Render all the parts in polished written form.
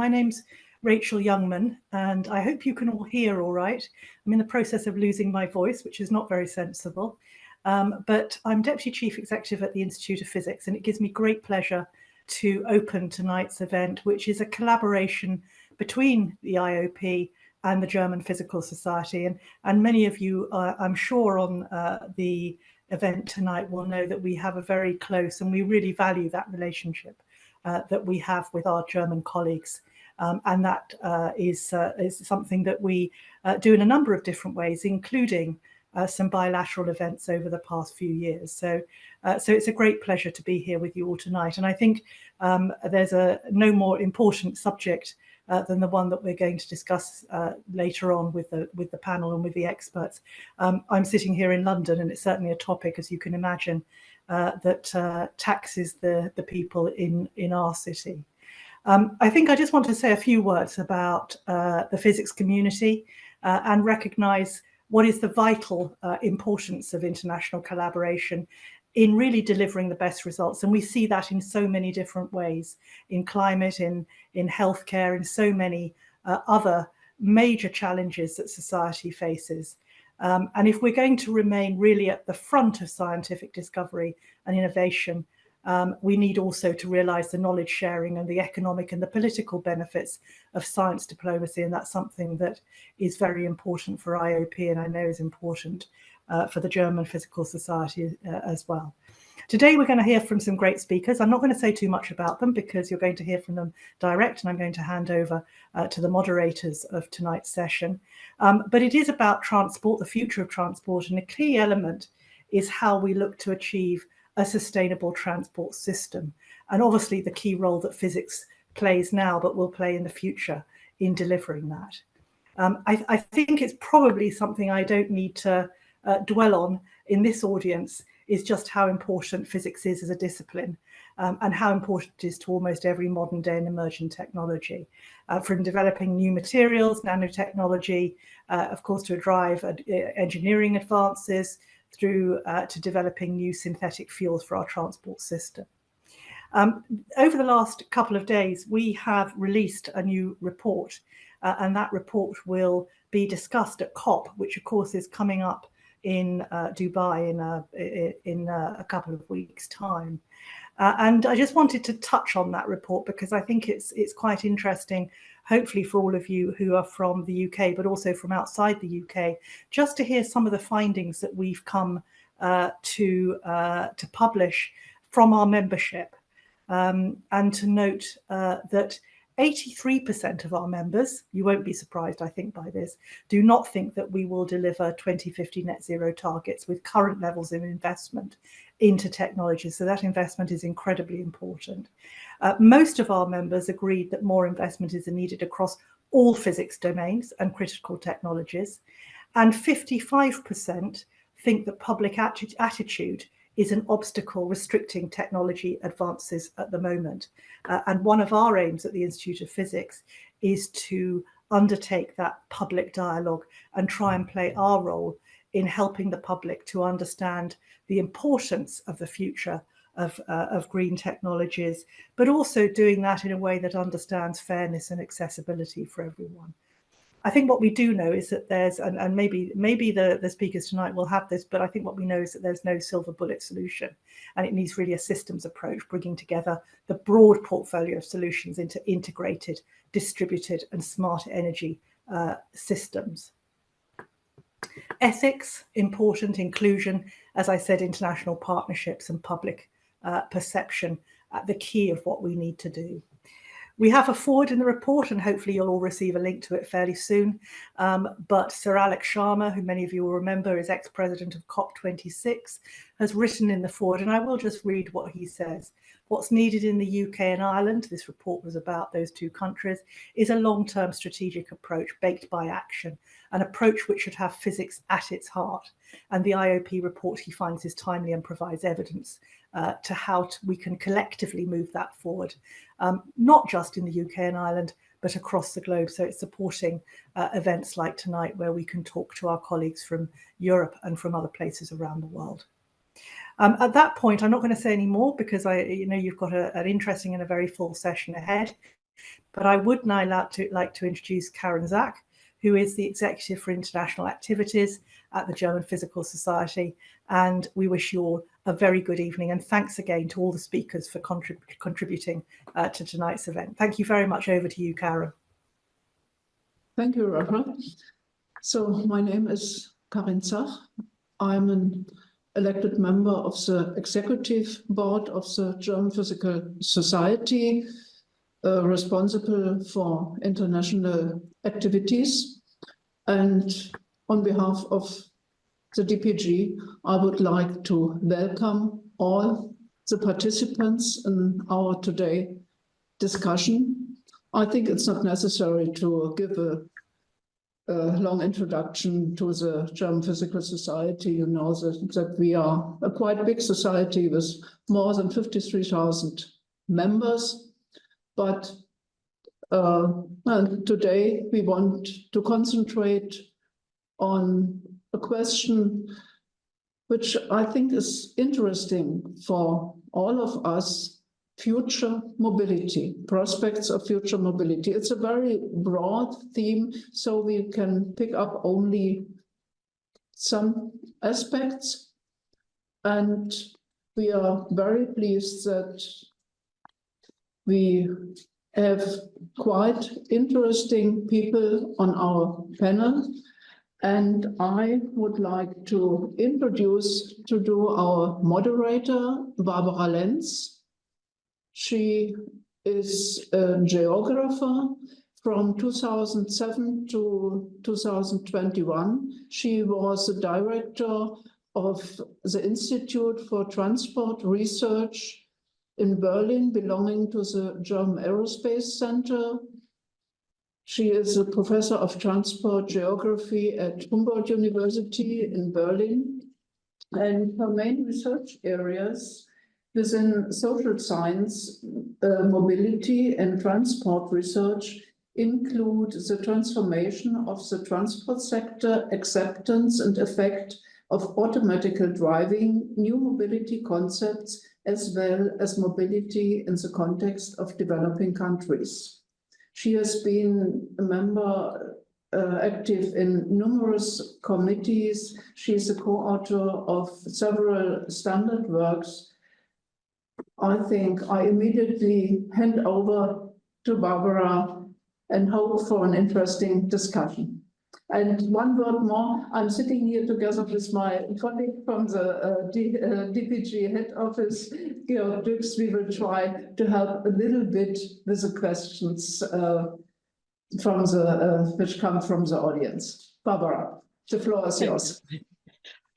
My name's Rachel Youngman, and I hope you can all hear all right. I'm in the process of losing my voice, which is not very sensible, but I'm Deputy Chief Executive at the Institute of Physics, and it gives me great pleasure to open tonight's event, which is a collaboration between the IOP and the German Physical Society. And many of you, I'm sure, on the event tonight will know that we have a very close, and we really value that relationship that we have with our German colleagues. And that is something that we do in a number of different ways, including some bilateral events over the past few years. So it's a great pleasure to be here with you all tonight. And I think there's no more important subject than the one that we're going to discuss later on with the panel and with the experts. I'm sitting here in London, and it's certainly a topic, as you can imagine, that taxes the people in our city. I think I just want to say a few words about the physics community and recognise what is the vital importance of international collaboration in really delivering the best results. And we see that in so many different ways, in climate, in healthcare, in so many other major challenges that society faces. And if we're going to remain really at the front of scientific discovery and innovation, we need also to realise the knowledge sharing and the economic and the political benefits of science diplomacy. And that's something that is very important for IOP, and I know is important for the German Physical Society as well. Today, we're going to hear from some great speakers. I'm not going to say too much about them because you're going to hear from them direct, and I'm going to hand over to the moderators of tonight's session. But it is about transport, the future of transport, and a key element is how we look to achieve a sustainable transport system. And obviously the key role that physics plays now, but will play in the future in delivering that. I think it's probably something I don't need to dwell on in this audience, is just how important physics is as a discipline and how important it is to almost every modern day and emerging technology, from developing new materials, nanotechnology, of course, to drive engineering advances, through to developing new synthetic fuels for our transport system. Over the last couple of days, we have released a new report, and that report will be discussed at COP, which of course is coming up in Dubai in a couple of weeks' time. And I just wanted to touch on that report because I think it's quite interesting, hopefully for all of you who are from the UK, but also from outside the UK, just to hear some of the findings that we've come to publish from our membership, and to note that 83% of our members, you won't be surprised, I think, by this, do not think that we will deliver 2050 net zero targets with current levels of investment into technology. So that investment is incredibly important. Most of our members agreed that more investment is needed across all physics domains and critical technologies. And 55% think that public attitude is an obstacle restricting technology advances at the moment. And one of our aims at the Institute of Physics is to undertake that public dialogue and try and play our role in helping the public to understand the importance of the future of green technologies, but also doing that in a way that understands fairness and accessibility for everyone. I think what we do know is that there's, and maybe the speakers tonight will have this, but I think what we know is that there's no silver bullet solution, and it needs really a systems approach, bringing together the broad portfolio of solutions into integrated, distributed and smart energy systems. Ethics, important, inclusion, as I said, international partnerships and public perception at the key of what we need to do. We have a forward in the report, and hopefully you'll all receive a link to it fairly soon. But Sir Alex Sharma, who many of you will remember is ex-president of COP26, has written in the forward, and I will just read what he says. What's needed in the UK and Ireland, this report was about those two countries, is a long-term strategic approach baked by action, an approach which should have physics at its heart. And the IOP report he finds is timely and provides evidence to how we can collectively move that forward, not just in the UK and Ireland, but across the globe. So it's supporting events like tonight where we can talk to our colleagues from Europe and from other places around the world. At that point, I'm not going to say any more because you've got an interesting and a very full session ahead. But I would now like to introduce Karen Zach, who is the Executive for International Activities at the German Physical Society. And we wish you all a very good evening. And thanks again to all the speakers for contributing to tonight's event. Thank you very much. Over to you, Karen. Thank you, Rafa. So my name is Karen Zach. I'm an elected member of the Executive Board of the German Physical Society, responsible for international activities. And on behalf of the DPG, I would like to welcome all the participants in our today discussion. I think it's not necessary to give a long introduction to the German Physical Society. You know that we are a quite big society with more than 53,000 members. But today we want to concentrate on a question which I think is interesting for all of us: future mobility, prospects of future mobility. It's a very broad theme, so we can pick up only some aspects. And we are very pleased that we have quite interesting people on our panel. And I would like to introduce our moderator, Barbara Lenz. She is a geographer from 2007 to 2021. She was the director of the Institute for Transport Research in Berlin, belonging to the German Aerospace Center. She is a professor of transport geography at Humboldt University in Berlin. And her main research areas within social science, mobility and transport research include the transformation of the transport sector, acceptance and effect of automatic driving, new mobility concepts, as well as mobility in the context of developing countries. She has been a member active in numerous committees. She is a co-author of several standard works. I think I immediately hand over to Barbara and hope for an interesting discussion. And one word more, I'm sitting here together with my colleague from the DPG head office, Georg Dux. We will try to help a little bit with the questions which come from the audience. Barbara, the floor is yours.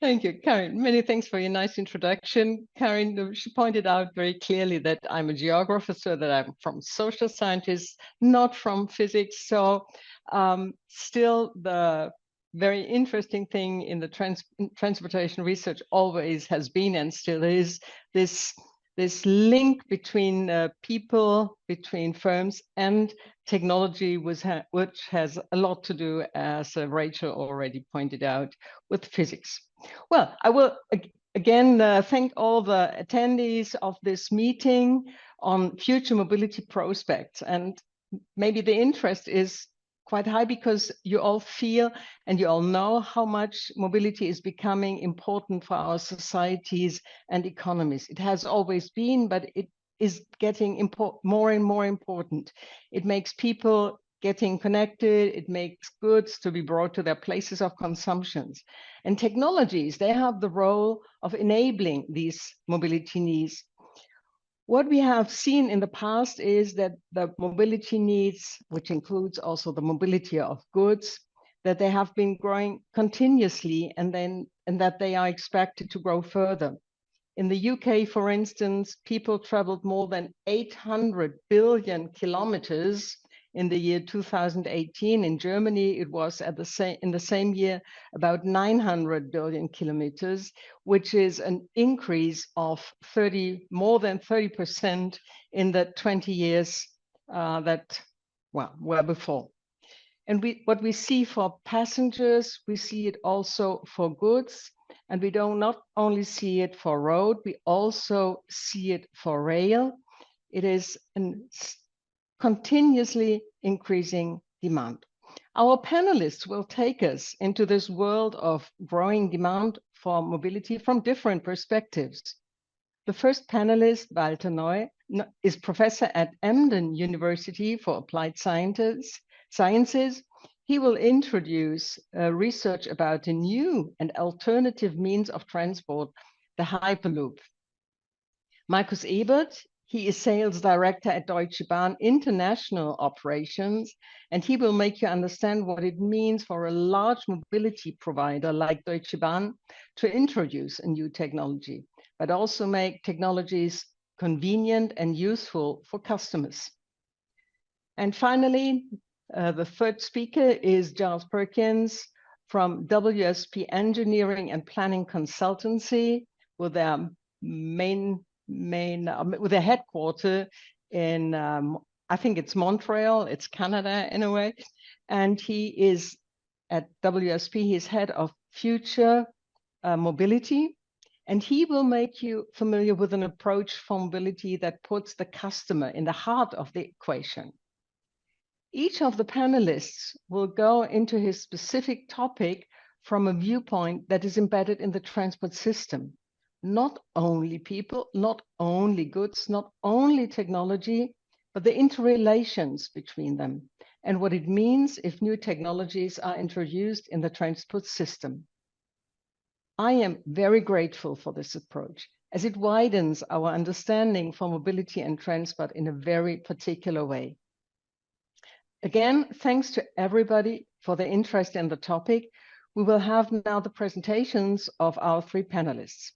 Thank you, Karen. Many thanks for your nice introduction. Karen, she pointed out very clearly that I'm a geographer, so that I'm from social scientists, not from physics. So still the very interesting thing in the transportation research always has been and still is this link between people, between firms and technology, which has a lot to do, as Rachel already pointed out, with physics. Well, I will again thank all the attendees of this meeting on future mobility prospects. And maybe the interest is quite high because you all feel and you all know how much mobility is becoming important for our societies and economies. It has always been, but it is getting more and more important. It makes people getting connected. It makes goods to be brought to their places of consumptions. And technologies, they have the role of enabling these mobility needs. What we have seen in the past is that the mobility needs, which includes also the mobility of goods, that they have been growing continuously and that they are expected to grow further. In the UK, for instance, people traveled more than 800 billion kilometers in the year 2018. In Germany, it was in the same year about 900 billion kilometers, which is an increase of more than 30% in the 20 years that were before. And what we see for passengers, we see it also for goods. And we do not only see it for road, we also see it for rail. It is continuously increasing demand. Our panelists will take us into this world of growing demand for mobility from different perspectives. The first panelist, Walter Neu, is professor at Emden University for Applied Sciences. He will introduce research about a new and alternative means of transport, the Hyperloop. Markus Ebert, he is sales director at Deutsche Bahn International Operations, and he will make you understand what it means for a large mobility provider like Deutsche Bahn to introduce a new technology, but also make technologies convenient and useful for customers. And finally, the third speaker is Giles Perkins from WSP Engineering and Planning Consultancy, with their with their headquarters in, I think it's Montreal, it's Canada in a way. And he is at WSP, he's head of future mobility. And he will make you familiar with an approach for mobility that puts the customer in the heart of the equation. Each of the panelists will go into his specific topic from a viewpoint that is embedded in the transport system. Not only people, not only goods, not only technology, but the interrelations between them and what it means if new technologies are introduced in the transport system. I am very grateful for this approach, as it widens our understanding for mobility and transport in a very particular way. Again, thanks to everybody for the interest in the topic. We will have now the presentations of our three panelists.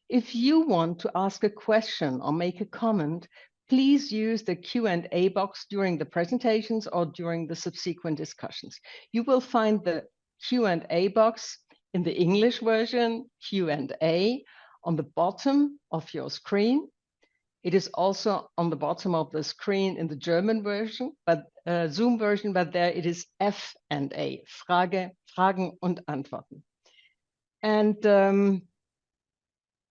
If you want to ask a question or make a comment, please use the Q&A box during the presentations or during the subsequent discussions. You will find the Q&A box in the English version, Q&A, on the bottom of your screen. It is also on the bottom of the screen in the German version, but Zoom version, but there it is F&A, Fragen und Antworten. And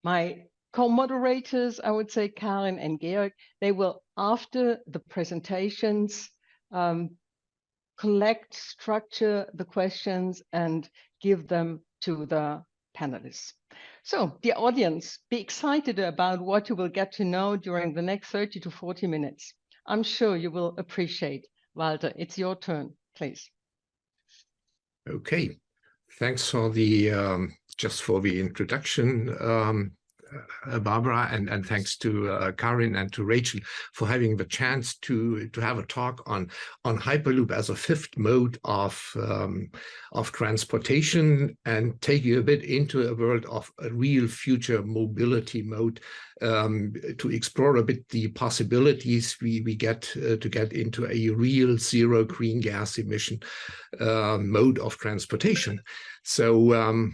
my co-moderators, I would say Karin and Georg, they will, after the presentations, collect, structure the questions and give them to the panelists. So, the audience, be excited about what you will get to know during the next 30 to 40 minutes. I'm sure you will appreciate. Walter, it's your turn, please. Okay, thanks for the just for the introduction, Barbara, and thanks to Karin and to Rachel for having the chance to have a talk on Hyperloop as a fifth mode of transportation, and take you a bit into a world of a real future mobility mode, to explore a bit the possibilities we get to get into a real zero green gas emission mode of transportation. So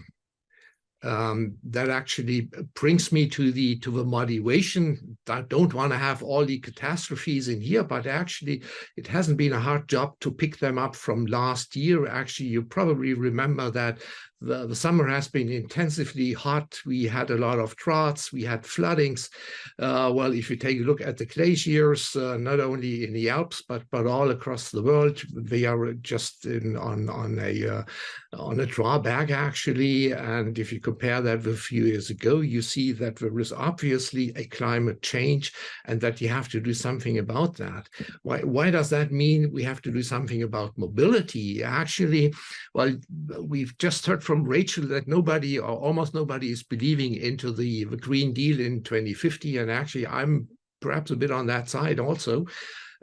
that actually brings me to the motivation. I don't want to have all the catastrophes in here, but actually it hasn't been a hard job to pick them up from last year. Actually, you probably remember that the summer has been intensively hot. We had a lot of droughts, we had floodings. Well, if you take a look at the glaciers, not only in the Alps, but all across the world, they are just on a drawback, actually. And if you compare that with a few years ago, you see that there is obviously a climate change and that you have to do something about that. Why does that mean we have to do something about mobility? Actually, well, we've just heard from Rachel that nobody or almost nobody is believing into the Green Deal in 2050. And actually, I'm perhaps a bit on that side also.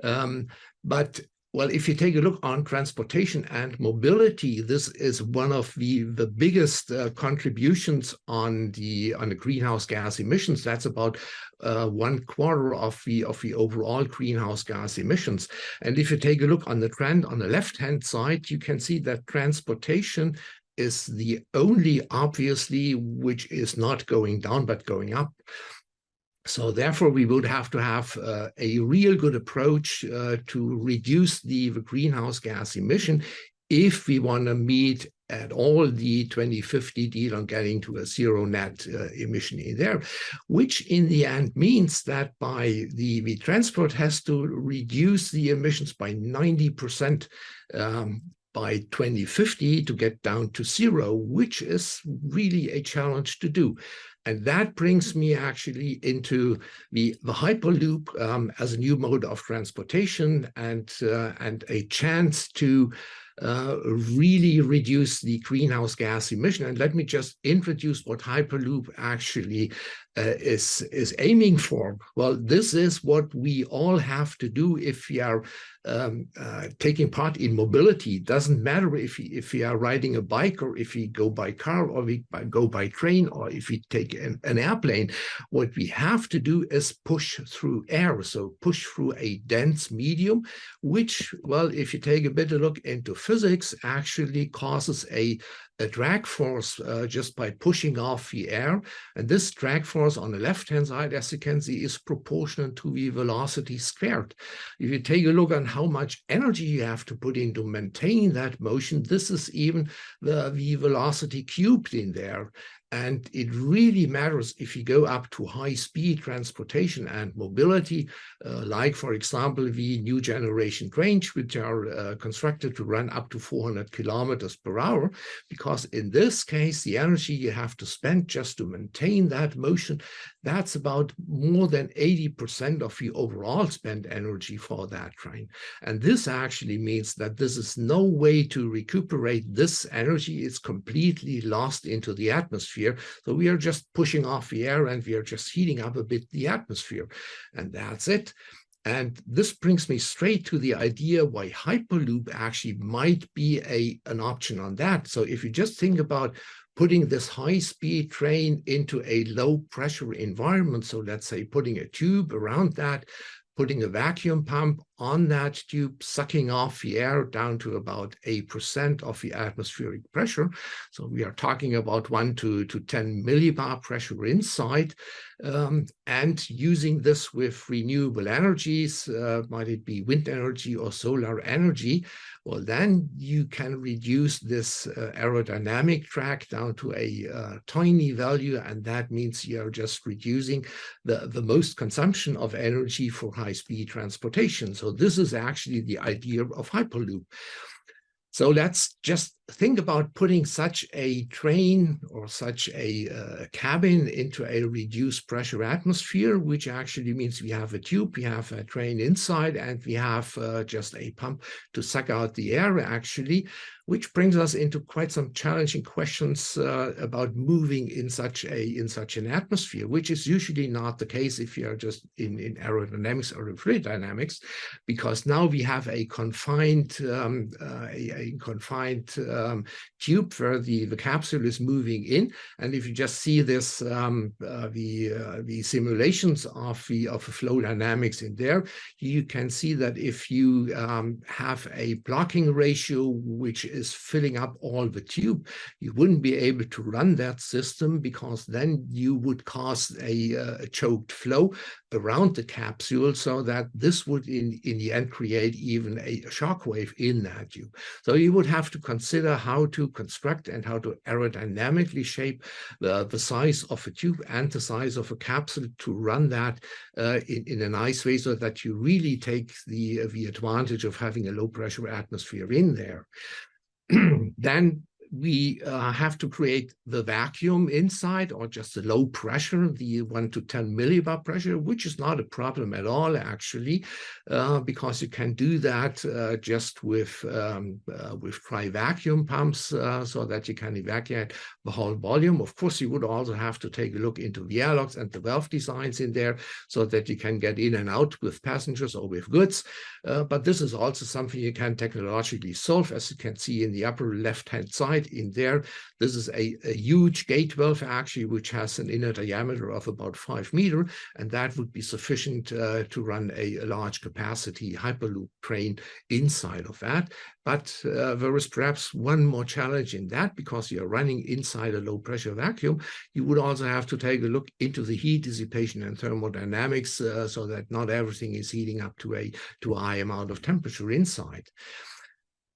But well, if you take a look on transportation and mobility, this is one of the biggest contributions on the greenhouse gas emissions. That's about 1/4 of the overall greenhouse gas emissions. And if you take a look on the trend on the left-hand side, you can see that transportation is the only, obviously, which is not going down but going up. So therefore, we would have to have a real good approach to reduce the greenhouse gas emission if we want to meet at all the 2050 deal on getting to a zero net emission in there, which in the end means that by the transport has to reduce the emissions by 90% by 2050 to get down to zero, which is really a challenge to do. And that brings me actually into the Hyperloop as a new mode of transportation and a chance to really reduce the greenhouse gas emission. And let me just introduce what Hyperloop actually is aiming for. Well, this is what we all have to do if we are taking part in mobility. It doesn't matter if we are riding a bike or if we go by car or we go by train or if we take an airplane. What we have to do is push through air, so push through a dense medium, which, well, if you take a bit of a look into physics, actually causes a drag force just by pushing off the air. And this drag force on the left-hand side, as you can see, is proportional to the velocity squared. If you take a look on how much energy you have to put in to maintain that motion, this is even the velocity cubed in there. And it really matters if you go up to high-speed transportation and mobility, like, for example, the new generation trains, which are constructed to run up to 400 kilometers per hour, because in this case, the energy you have to spend just to maintain that motion, that's about more than 80% of the overall spent energy for that train. And this actually means that this is no way to recuperate this energy. It's completely lost into the atmosphere. So we are just pushing off the air and we are just heating up a bit the atmosphere. And that's it. And this brings me straight to the idea why Hyperloop actually might be an option on that. So if you just think about putting this high-speed train into a low-pressure environment, so let's say putting a tube around that, putting a vacuum pump on that tube, sucking off the air down to about 8% of the atmospheric pressure. So we are talking about 1 to 10 millibar pressure inside, and using this with renewable energies, might it be wind energy or solar energy, well, then you can reduce this aerodynamic drag down to a tiny value, and that means you're just reducing the most consumption of energy for high-speed transportation. So this is actually the idea of Hyperloop. So let's just think about putting such a train or such a cabin into a reduced pressure atmosphere, which actually means we have a tube, we have a train inside, and we have just a pump to suck out the air actually, which brings us into quite some challenging questions about moving in such an atmosphere, which is usually not the case if you are just in aerodynamics or in fluid dynamics, because now we have a confined tube where the capsule is moving in. And if you just see this, the simulations of flow dynamics in there, you can see that if you have a blocking ratio which is filling up all the tube, you wouldn't be able to run that system, because then you would cause a choked flow around the capsule, so that this would in the end create even a shock wave in that tube. So you would have to consider how to construct and how to aerodynamically shape the size of a tube and the size of a capsule to run that in a nice way, so that you really take the advantage of having a low pressure atmosphere in there. Then we have to create the vacuum inside, or just the low pressure, the 1 to 10 millibar pressure, which is not a problem at all, actually, because you can do that just with dry vacuum pumps, so that you can evacuate the whole volume. Of course, you would also have to take a look into the airlocks and the valve designs in there, so that you can get in and out with passengers or with goods. But this is also something you can technologically solve, as you can see in the upper left-hand side in there. This is a huge gate valve actually, which has an inner diameter of about 5 meters, and that would be sufficient to run a large capacity Hyperloop train inside of that. But there is perhaps one more challenge in that, because you're running inside a low pressure vacuum. You would also have to take a look into the heat dissipation and thermodynamics, so that not everything is heating up to a high amount of temperature inside.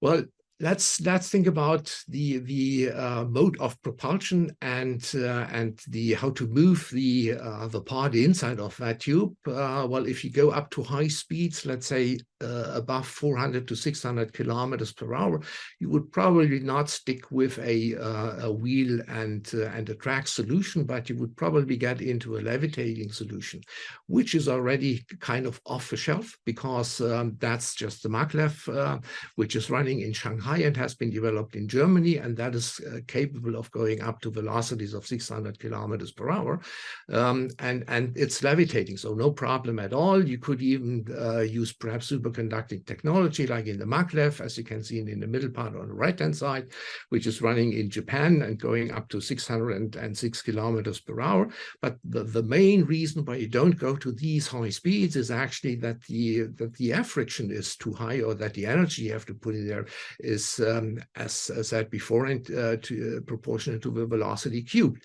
Well, let's think about the mode of propulsion and the how to move the part inside of that tube. Well, if you go up to high speeds, let's say above 400 to 600 kilometers per hour, you would probably not stick with a wheel and a track solution, but you would probably get into a levitating solution, which is already kind of off the shelf, because that's just the maglev, which is running in Shanghai and has been developed in Germany, and that is capable of going up to velocities of 600 kilometers per hour, and it's levitating, so no problem at all. You could even use perhaps superconducting technology, like in the maglev, as you can see in the middle part on the right-hand side, which is running in Japan and going up to 606 kilometers per hour. But the main reason why you don't go to these high speeds is actually that the air friction is too high, or that the energy you have to put in there is, as I said before, proportional to the velocity cubed.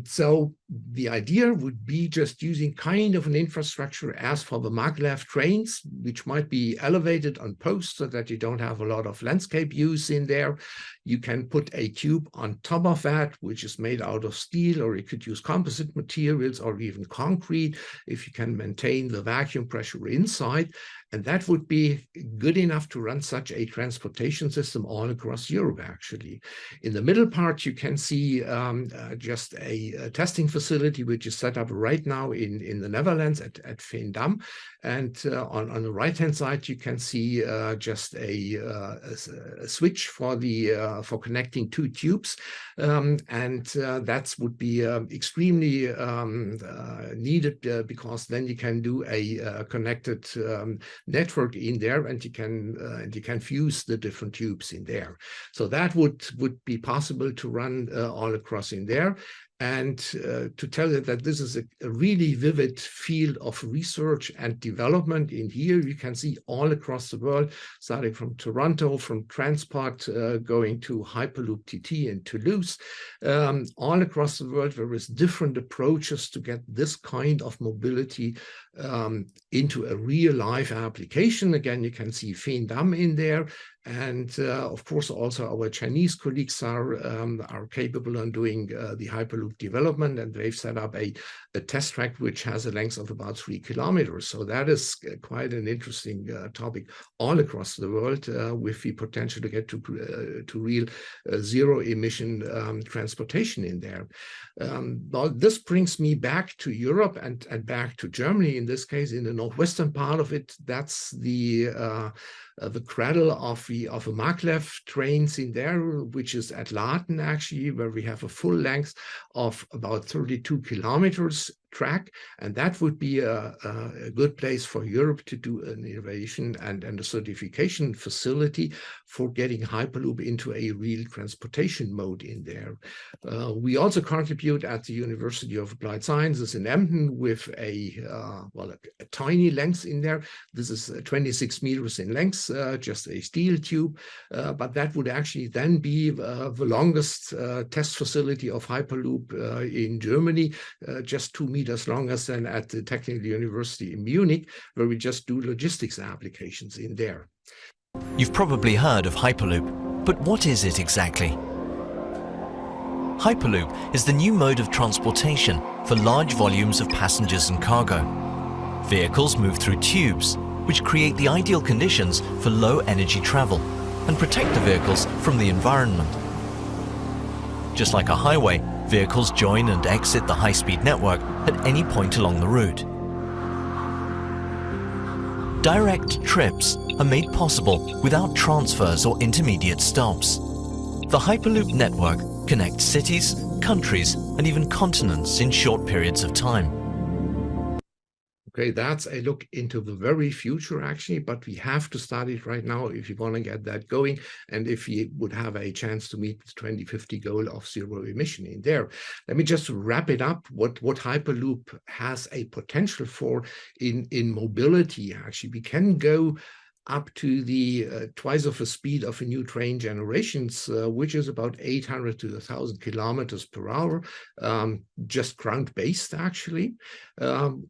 So the idea would be just using kind of an infrastructure as for the maglev trains, which might be elevated on posts so that you don't have a lot of landscape use in there. You can put a tube on top of that, which is made out of steel, or you could use composite materials or even concrete if you can maintain the vacuum pressure inside. And that would be good enough to run such a transportation system all across Europe, actually. In the middle part, you can see just a testing facility, which is set up right now in the Netherlands at Veendam. And on the right-hand side, you can see just a switch for connecting two tubes. That would be extremely needed, because then you can do a connected network in there, and you can fuse the different tubes in there. So that would be possible to run all across in there. And to tell you that this is a really vivid field of research and development. In here, you can see all across the world, starting from Toronto, from transport, going to Hyperloop TT in Toulouse, all across the world, there is different approaches to get this kind of mobility into a real life application. Again, you can see Veendam in there. And of course, also our Chinese colleagues are capable of doing the Hyperloop development, and they've set up a test track which has a length of about 3 kilometers. So that is quite an interesting topic all across the world, with the potential to get to real zero emission transportation in there. But this brings me back to Europe and back to Germany. In this case, in the northwestern part of it, that's the cradle of a maglev trains in there, which is at Laden, actually, where we have a full length of about 32 kilometers track, and that would be a good place for Europe to do an innovation and a certification facility for getting Hyperloop into a real transportation mode in there. We also contribute at the University of Applied Sciences in Emden with a tiny length in there. This is 26 meters in length, just a steel tube, but that would actually then be the longest test facility of Hyperloop in Germany, just 2 meters longer than at the Technical University in Munich, where we just do logistics applications in there. You've probably heard of Hyperloop, but what is it exactly? Hyperloop is the new mode of transportation for large volumes of passengers and cargo. Vehicles move through tubes, which create the ideal conditions for low energy travel and protect the vehicles from the environment. Just like a highway, vehicles join and exit the high-speed network at any point along the route. Direct trips are made possible without transfers or intermediate stops. The Hyperloop network connects cities, countries, and even continents in short periods of time. Okay, that's a look into the very future, actually, but we have to start it right now if you want to get that going, and if you would have a chance to meet the 2050 goal of zero emission in there. Let me just wrap it up. What Hyperloop has a potential for in mobility, actually, we can go up to the twice of the speed of a new train generations, which is about 800 to 1,000 kilometers per hour, just ground-based, actually.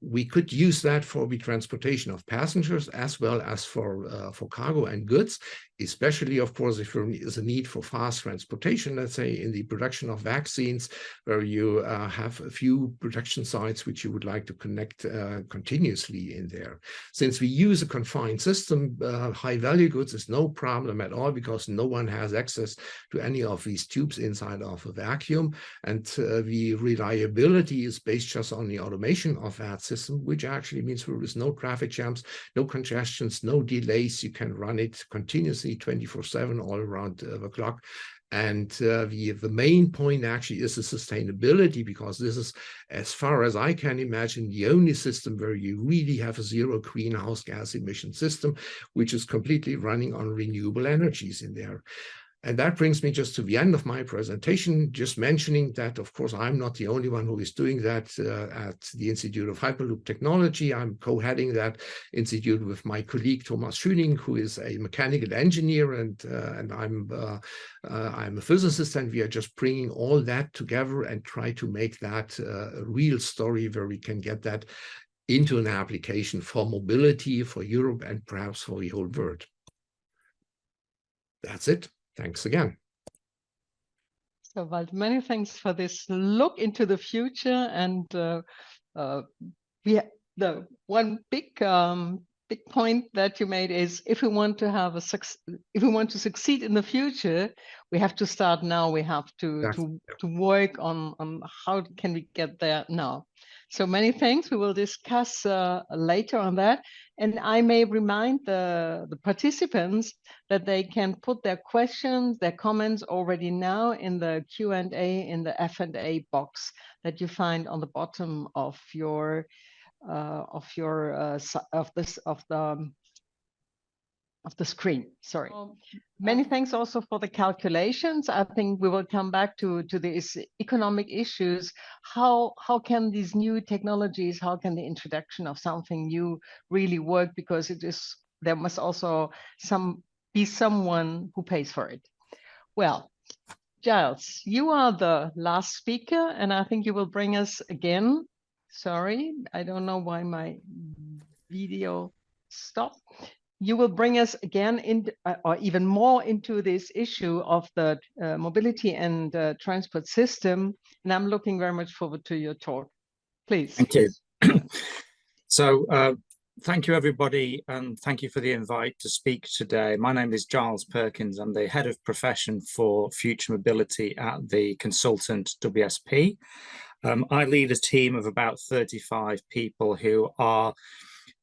We could use that for the transportation of passengers as well as for cargo and goods. especially, of course, if there is a need for fast transportation, let's say in the production of vaccines, where you have a few production sites which you would like to connect continuously in there. Since we use a confined system, high-value goods is no problem at all, because no one has access to any of these tubes inside of a vacuum. And the reliability is based just on the automation of that system, which actually means there is no traffic jams, no congestions, no delays. You can run it continuously 24/7 all around the clock. And the main point actually is the sustainability, because this is, as far as I can imagine, the only system where you really have a zero greenhouse gas emission system, which is completely running on renewable energies in there. And that brings me just to the end of my presentation, just mentioning that, of course, I'm not the only one who is doing that at the Institute of Hyperloop Technology. I'm co-heading that institute with my colleague, Thomas Schüning, who is a mechanical engineer, and I'm a physicist, and we are just bringing all that together and try to make that a real story where we can get that into an application for mobility, for Europe, and perhaps for the whole world. That's it. Thanks again. So, Walter, many thanks for this look into the future. And the one big point that you made is, if we want to have if we want to succeed in the future, we have to start now. We have to work on how can we get there now. So many thanks. We will discuss later on that. And I may remind the participants that they can put their questions, their comments already now in the Q&A, in the F&A box that you find on the bottom of your of the screen. Sorry. Many thanks also for the calculations. I think we will come back to these economic issues. How can these new technologies, how can the introduction of something new really work? Because there must also be someone who pays for it. Well, Giles, you are the last speaker, and I think you will bring us again. Sorry, I don't know why my video stopped. You will bring us again or even more into this issue of the mobility and transport system. And I'm looking very much forward to your talk. Please. Thank you. So thank you, everybody, and thank you for the invite to speak today. My name is Giles Perkins. I'm the head of profession for future mobility at the consultant WSP. I lead a team of about 35 people who are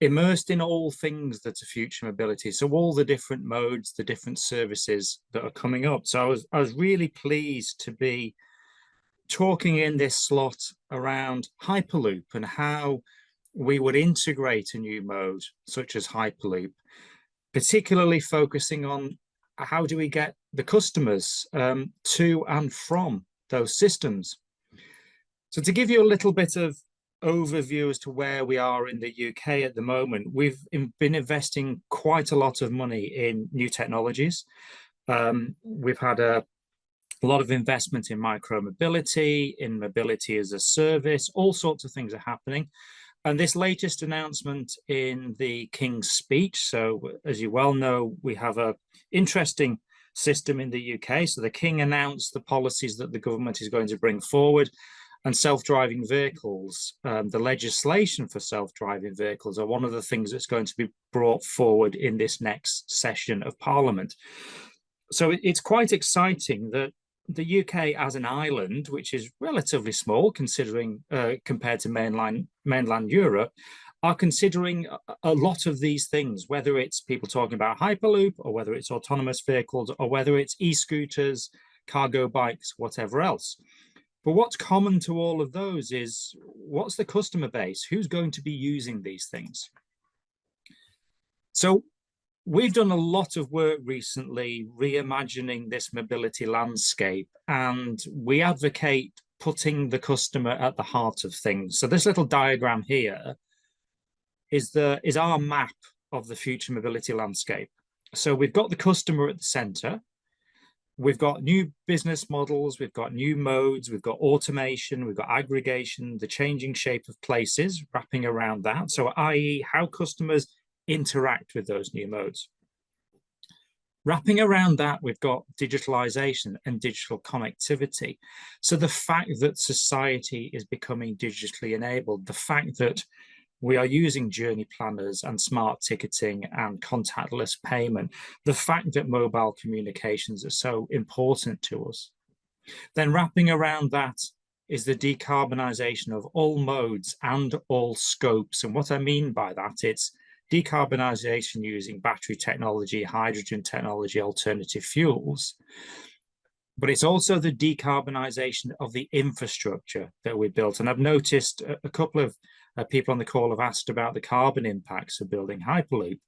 immersed in all things that are future mobility. So all the different modes, the different services that are coming up. So I was really pleased to be talking in this slot around Hyperloop and how we would integrate a new mode such as Hyperloop, particularly focusing on how do we get the customers to and from those systems. So to give you a little bit of overview as to where we are in the UK at the moment, we've been investing quite a lot of money in new technologies. We've had a lot of investment in micro-mobility, in mobility as a service, all sorts of things are happening. And this latest announcement in the King's speech, so as you well know, we have an interesting system in the UK. So the King announced the policies that the government is going to bring forward, and self-driving vehicles, the legislation for self-driving vehicles are one of the things that's going to be brought forward in this next session of Parliament. So it's quite exciting that the UK as an island, which is relatively small considering compared to mainland Europe, are considering a lot of these things, whether it's people talking about Hyperloop, or whether it's autonomous vehicles, or whether it's e-scooters, cargo bikes, whatever else. But what's common to all of those is, what's the customer base? Who's going to be using these things? So we've done a lot of work recently reimagining this mobility landscape, and we advocate putting the customer at the heart of things. So this little diagram here is our map of the future mobility landscape. So we've got the customer at the center. We've got new business models, we've got new modes, we've got automation, we've got aggregation, the changing shape of places wrapping around that. So i.e. how customers interact with those new modes. Wrapping around that, we've got digitalization and digital connectivity. So the fact that society is becoming digitally enabled, the fact that we are using journey planners and smart ticketing and contactless payment, the fact that mobile communications are so important to us. Then wrapping around that is the decarbonisation of all modes and all scopes. And what I mean by that, it's decarbonisation using battery technology, hydrogen technology, alternative fuels. But it's also the decarbonisation of the infrastructure that we built. And I've noticed a couple of people on the call have asked about the carbon impacts of building Hyperloop.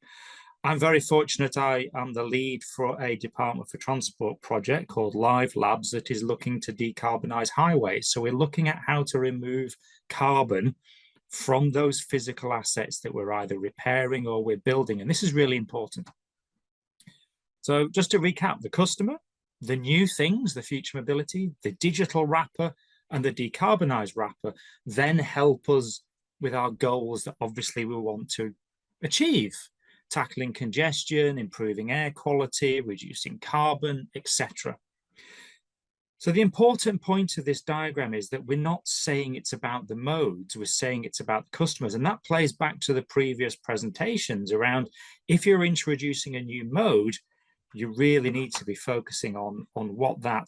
I'm very fortunate. I am the lead for a Department for Transport project called Live Labs that is looking to decarbonise highways. So we're looking at how to remove carbon from those physical assets that we're either repairing or we're building. And this is really important. So just to recap, the customer, the new things, the future mobility, the digital wrapper and the decarbonised wrapper then help us with our goals that obviously we want to achieve. Tackling congestion, improving air quality, reducing carbon, etc. So the important point of this diagram is that we're not saying it's about the modes, we're saying it's about the customers. And that plays back to the previous presentations around if you're introducing a new mode, you really need to be focusing on what that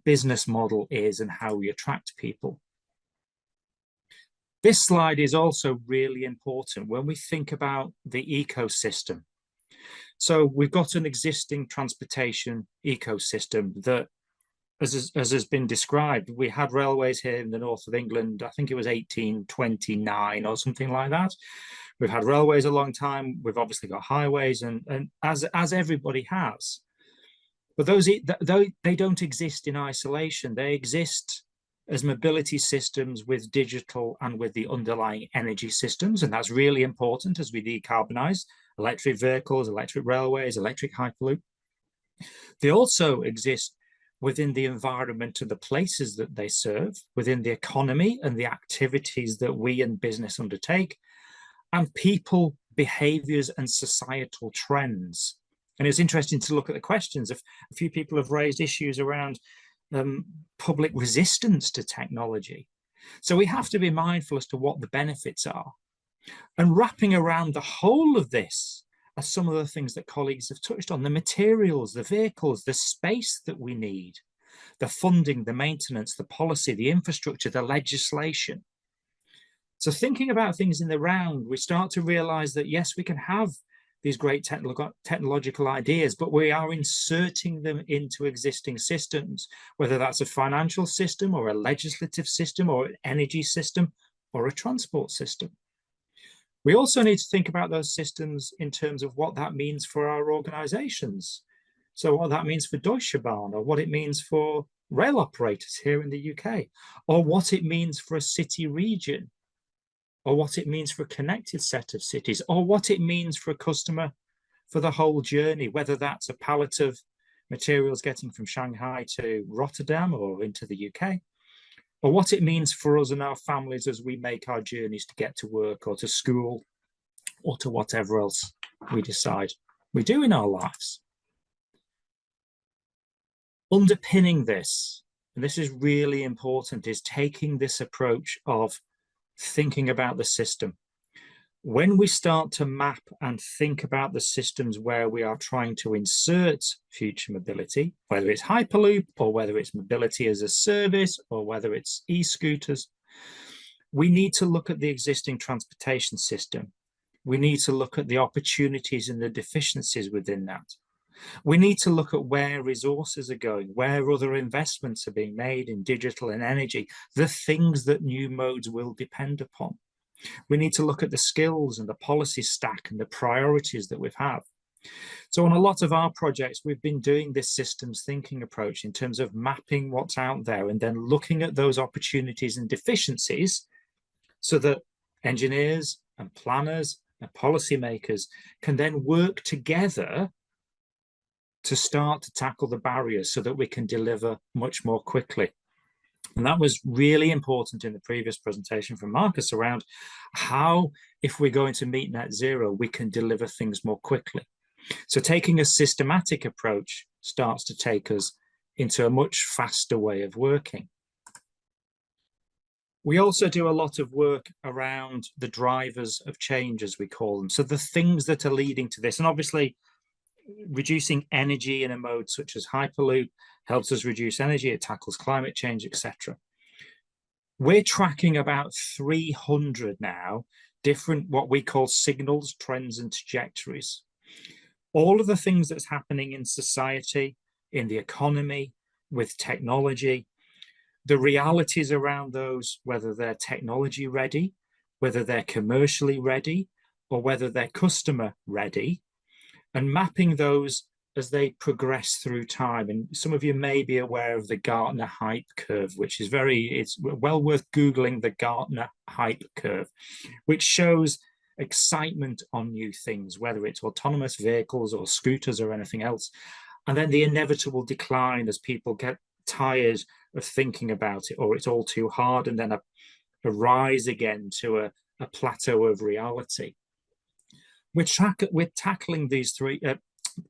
business model is and how we attract people. This slide is also really important when we think about the ecosystem. So we've got an existing transportation ecosystem that, as has been described, we had railways here in the north of England, I think it was 1829 or something like that. We've had railways a long time. We've obviously got highways, and as everybody has. But they don't exist in isolation. They exist as mobility systems with digital and with the underlying energy systems. And that's really important as we decarbonize electric vehicles, electric railways, electric Hyperloop. They also exist within the environment of the places that they serve, within the economy and the activities that we and business undertake, and people, behaviors and societal trends. And it's interesting to look at the questions. A few people have raised issues around public resistance to technology. So we have to be mindful as to what the benefits are. And wrapping around the whole of this are some of the things that colleagues have touched on: the materials, the vehicles, the space that we need, the funding, the maintenance, the policy, the infrastructure, the legislation. So thinking about things in the round, we start to realize that yes, we can have these great technological ideas, but we are inserting them into existing systems, whether that's a financial system or a legislative system or an energy system or a transport system. We also need to think about those systems in terms of what that means for our organizations. So what that means for Deutsche Bahn, or what it means for rail operators here in the UK, or what it means for a city region, or what it means for a connected set of cities, or what it means for a customer for the whole journey, whether that's a pallet of materials getting from Shanghai to Rotterdam or into the UK, or what it means for us and our families as we make our journeys to get to work or to school or to whatever else we decide we do in our lives. Underpinning this, and this is really important, is taking this approach of thinking about the system. When we start to map and think about the systems where we are trying to insert future mobility, whether it's Hyperloop or whether it's mobility as a service or whether it's e-scooters, we need to look at the existing transportation system. We need to look at the opportunities and the deficiencies within that. We need to look at where resources are going, where other investments are being made in digital and energy, the things that new modes will depend upon. We need to look at the skills and the policy stack and the priorities that we have. So on a lot of our projects, we've been doing this systems thinking approach in terms of mapping what's out there and then looking at those opportunities and deficiencies so that engineers and planners and policymakers can then work together to start to tackle the barriers so that we can deliver much more quickly. And that was really important in the previous presentation from Marcus around how, if we're going to meet net zero, we can deliver things more quickly. So taking a systematic approach starts to take us into a much faster way of working. We also do a lot of work around the drivers of change, as we call them. So the things that are leading to this, and obviously reducing energy in a mode such as Hyperloop helps us reduce energy, it tackles climate change, etc. We're tracking about 300 now, different what we call signals, trends, and trajectories. All of the things that's happening in society, in the economy, with technology, the realities around those, whether they're technology ready, whether they're commercially ready, or whether they're customer ready, and mapping those as they progress through time. And some of you may be aware of the Gartner hype curve, which is it's well worth Googling the Gartner hype curve, which shows excitement on new things, whether it's autonomous vehicles or scooters or anything else. And then the inevitable decline as people get tired of thinking about it, or it's all too hard, and then a rise again to a plateau of reality. We're tackling these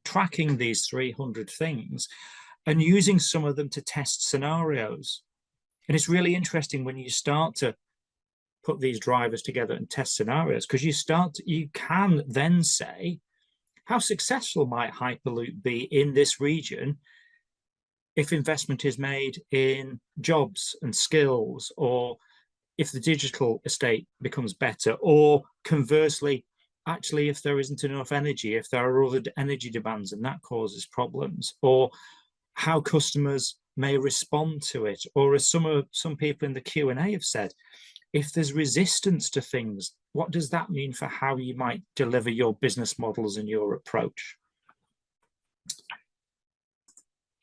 tracking these 300 things and using some of them to test scenarios. And it's really interesting when you start to put these drivers together and test scenarios, because you can then say, how successful might Hyperloop be in this region if investment is made in jobs and skills, or if the digital estate becomes better, or conversely, actually, if there isn't enough energy, if there are other energy demands and that causes problems, or how customers may respond to it, or as some people in the Q&A have said, if there's resistance to things, what does that mean for how you might deliver your business models and your approach?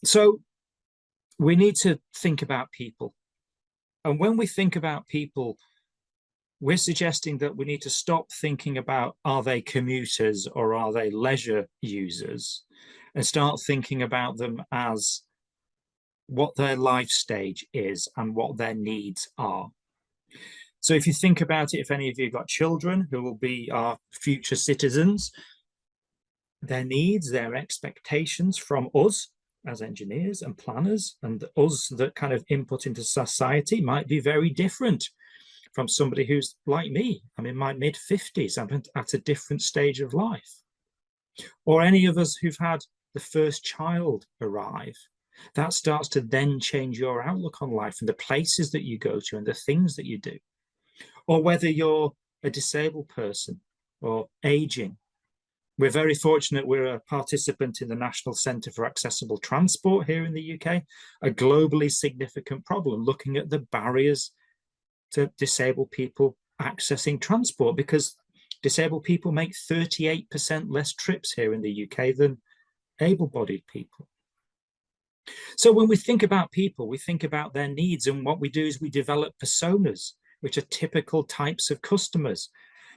So we need to think about people. And when we think about people, we're suggesting that we need to stop thinking about, are they commuters or are they leisure users, and start thinking about them as what their life stage is and what their needs are. So if you think about it, if any of you got children who will be our future citizens, their needs, their expectations from us as engineers and planners, and us that kind of input into society, might be very different from somebody who's like me. I'm in my mid-50s, I'm at a different stage of life. Or any of us who've had the first child arrive. That starts to then change your outlook on life and the places that you go to and the things that you do. Or whether you're a disabled person or aging. We're very fortunate we're a participant in the National Centre for Accessible Transport here in the UK, a globally significant problem, looking at the barriers to disabled people accessing transport, because disabled people make 38% less trips here in the UK than able-bodied people. So when we think about people, we think about their needs, and what we do is we develop personas, which are typical types of customers.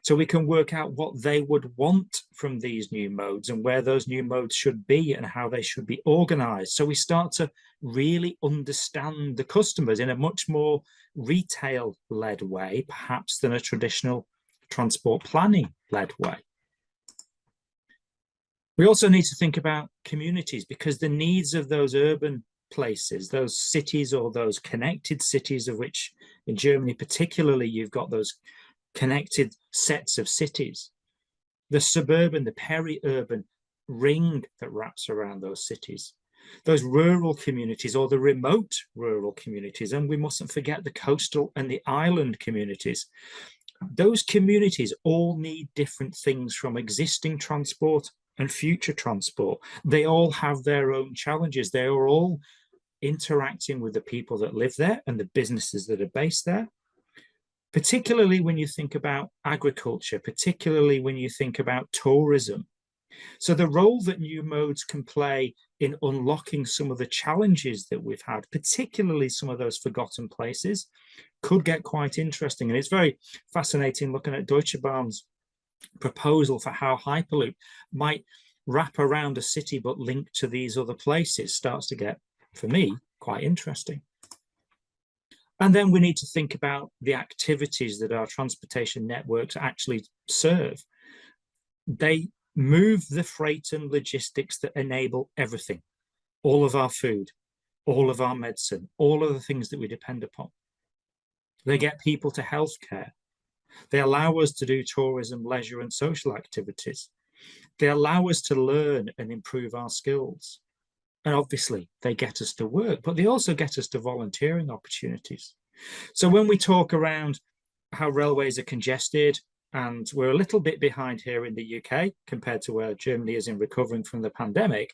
So we can work out what they would want from these new modes and where those new modes should be and how they should be organized. So we start to really understand the customers in a much more retail-led way, perhaps, than a traditional transport planning-led way. We also need to think about communities, because the needs of those urban places, those cities or those connected cities, of which in Germany particularly you've got those connected sets of cities, the suburban, the peri-urban ring that wraps around those cities, those rural communities or the remote rural communities, and we mustn't forget the coastal and the island communities. Those communities all need different things from existing transport and future transport. They all have their own challenges. They are all interacting with the people that live there and the businesses that are based there. Particularly when you think about agriculture, particularly when you think about tourism. So the role that new modes can play in unlocking some of the challenges that we've had, particularly some of those forgotten places, could get quite interesting. And it's very fascinating looking at Deutsche Bahn's proposal for how Hyperloop might wrap around a city but link to these other places. Starts to get, for me, quite interesting. And then we need to think about the activities that our transportation networks actually serve. They move the freight and logistics that enable everything, all of our food, all of our medicine, all of the things that we depend upon. They get people to healthcare. They allow us to do tourism, leisure, and social activities. They allow us to learn and improve our skills. And obviously, they get us to work, but they also get us to volunteering opportunities. So when we talk around how railways are congested, and we're a little bit behind here in the UK compared to where Germany is in recovering from the pandemic,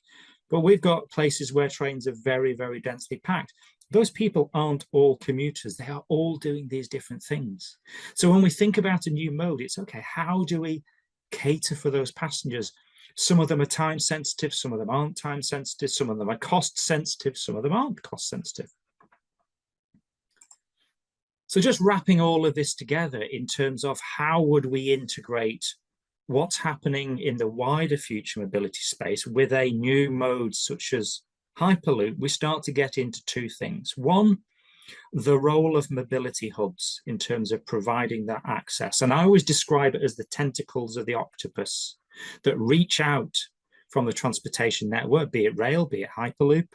but we've got places where trains are very, very densely packed. Those people aren't all commuters. They are all doing these different things. So when we think about a new mode, it's okay, how do we cater for those passengers? Some of them are time sensitive, some of them aren't time sensitive, some of them are cost sensitive, some of them aren't cost sensitive. So just wrapping all of this together in terms of how would we integrate what's happening in the wider future mobility space with a new mode such as Hyperloop, we start to get into two things. One, the role of mobility hubs in terms of providing that access. And I always describe it as the tentacles of the octopus that reach out from the transportation network, be it rail, be it Hyperloop,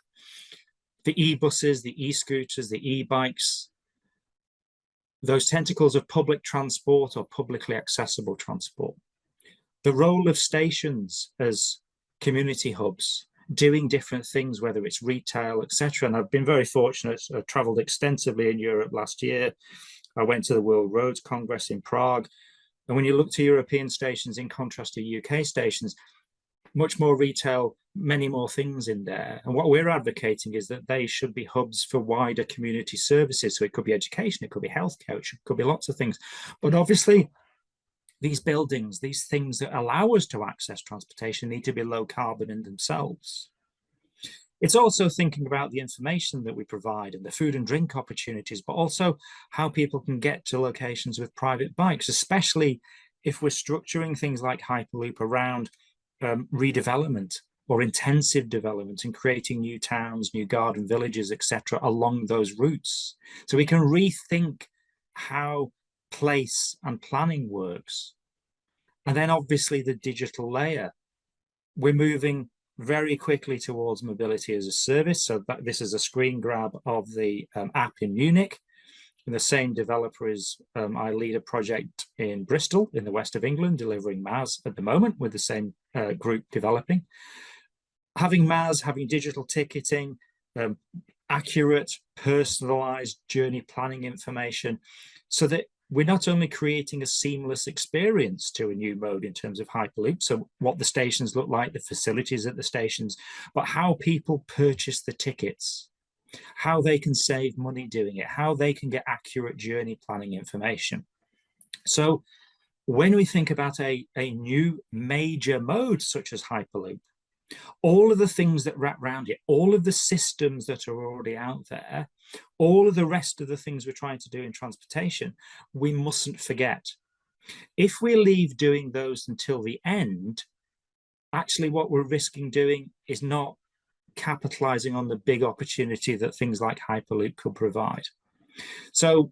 the e-buses, the e-scooters, the e-bikes, those tentacles of public transport or publicly accessible transport. The role of stations as community hubs, doing different things, whether it's retail, etc. And I've been very fortunate. I traveled extensively in Europe last year. I went to the World Roads Congress in Prague. And when you look to European stations in contrast to UK stations, much more retail, many more things in there. And what we're advocating is that they should be hubs for wider community services. So it could be education, it could be healthcare, it could be lots of things. But obviously, these buildings, these things that allow us to access transportation need to be low carbon in themselves. It's also thinking about the information that we provide and the food and drink opportunities, but also how people can get to locations with private bikes, especially if we're structuring things like Hyperloop around redevelopment or intensive development and creating new towns, new garden villages, etc., along those routes. So we can rethink how place and planning works. And then obviously the digital layer. We're moving very quickly towards mobility as a service. So this is a screen grab of the app in Munich. And the same developer is, I lead a project in Bristol in the west of England, delivering MAS at the moment with the same group developing. Having MAS, having digital ticketing, accurate, personalized journey planning information, so that we're not only creating a seamless experience to a new mode in terms of Hyperloop, so what the stations look like, the facilities at the stations, but how people purchase the tickets, how they can save money doing it, how they can get accurate journey planning information. So when we think about a new major mode such as Hyperloop, all of the things that wrap around it, all of the systems that are already out there, all of the rest of the things we're trying to do in transportation, we mustn't forget. If we leave doing those until the end, actually what we're risking doing is not capitalizing on the big opportunity that things like Hyperloop could provide. So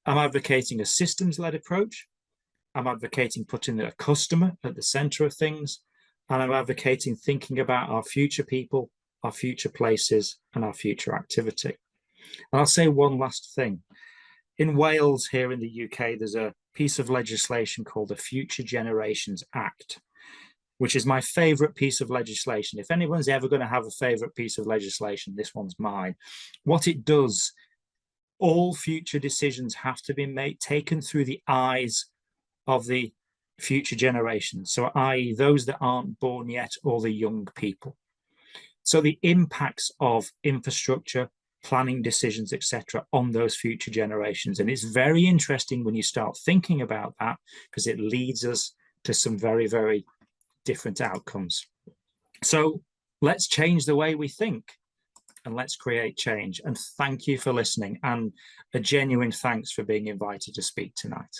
I'm advocating a systems-led approach. I'm advocating putting a customer at the center of things. And I'm advocating thinking about our future people, our future places, and our future activity. And I'll say one last thing. In Wales, here in the UK, there's a piece of legislation called the Future Generations Act, which is my favorite piece of legislation. If anyone's ever going to have a favorite piece of legislation, this one's mine. What it does, all future decisions have to be taken through the eyes of the future generations, so i.e. those that aren't born yet or the young people. So the impacts of infrastructure, planning decisions, etc., on those future generations. And it's very interesting when you start thinking about that, because it leads us to some very, very different outcomes. So let's change the way we think and let's create change. And thank you for listening, and a genuine thanks for being invited to speak tonight.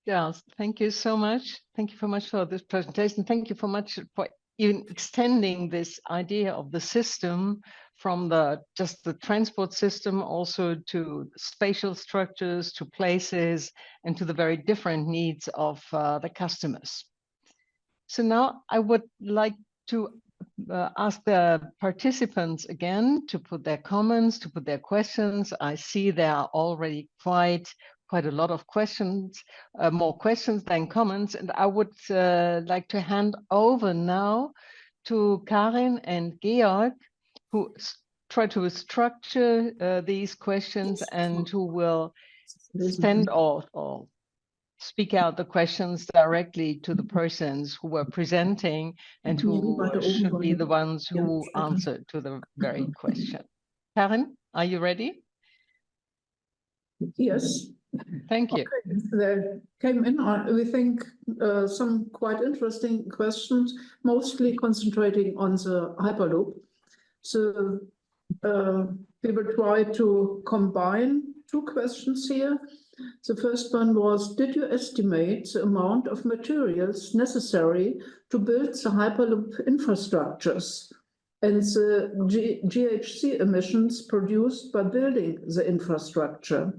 Giles, thank you so much. Thank you so much for this presentation. Thank you so much for even extending this idea of the system from just the transport system also to spatial structures, to places, and to the very different needs of the customers. So now I would like to ask the participants again to put their comments, to put their questions. I see there are already quite a lot of questions, more questions than comments. And I would like to hand over now to Karin and Georg, who try to structure these questions and who will send or speak out the questions directly to the persons who were presenting and who should be the ones who answer to the very question. Karin, are you ready? Yes. Thank you. Okay. There came in, we think, some quite interesting questions, mostly concentrating on the Hyperloop. So we will try to combine two questions here. The first one was, did you estimate the amount of materials necessary to build the Hyperloop infrastructures and the GHG emissions produced by building the infrastructure?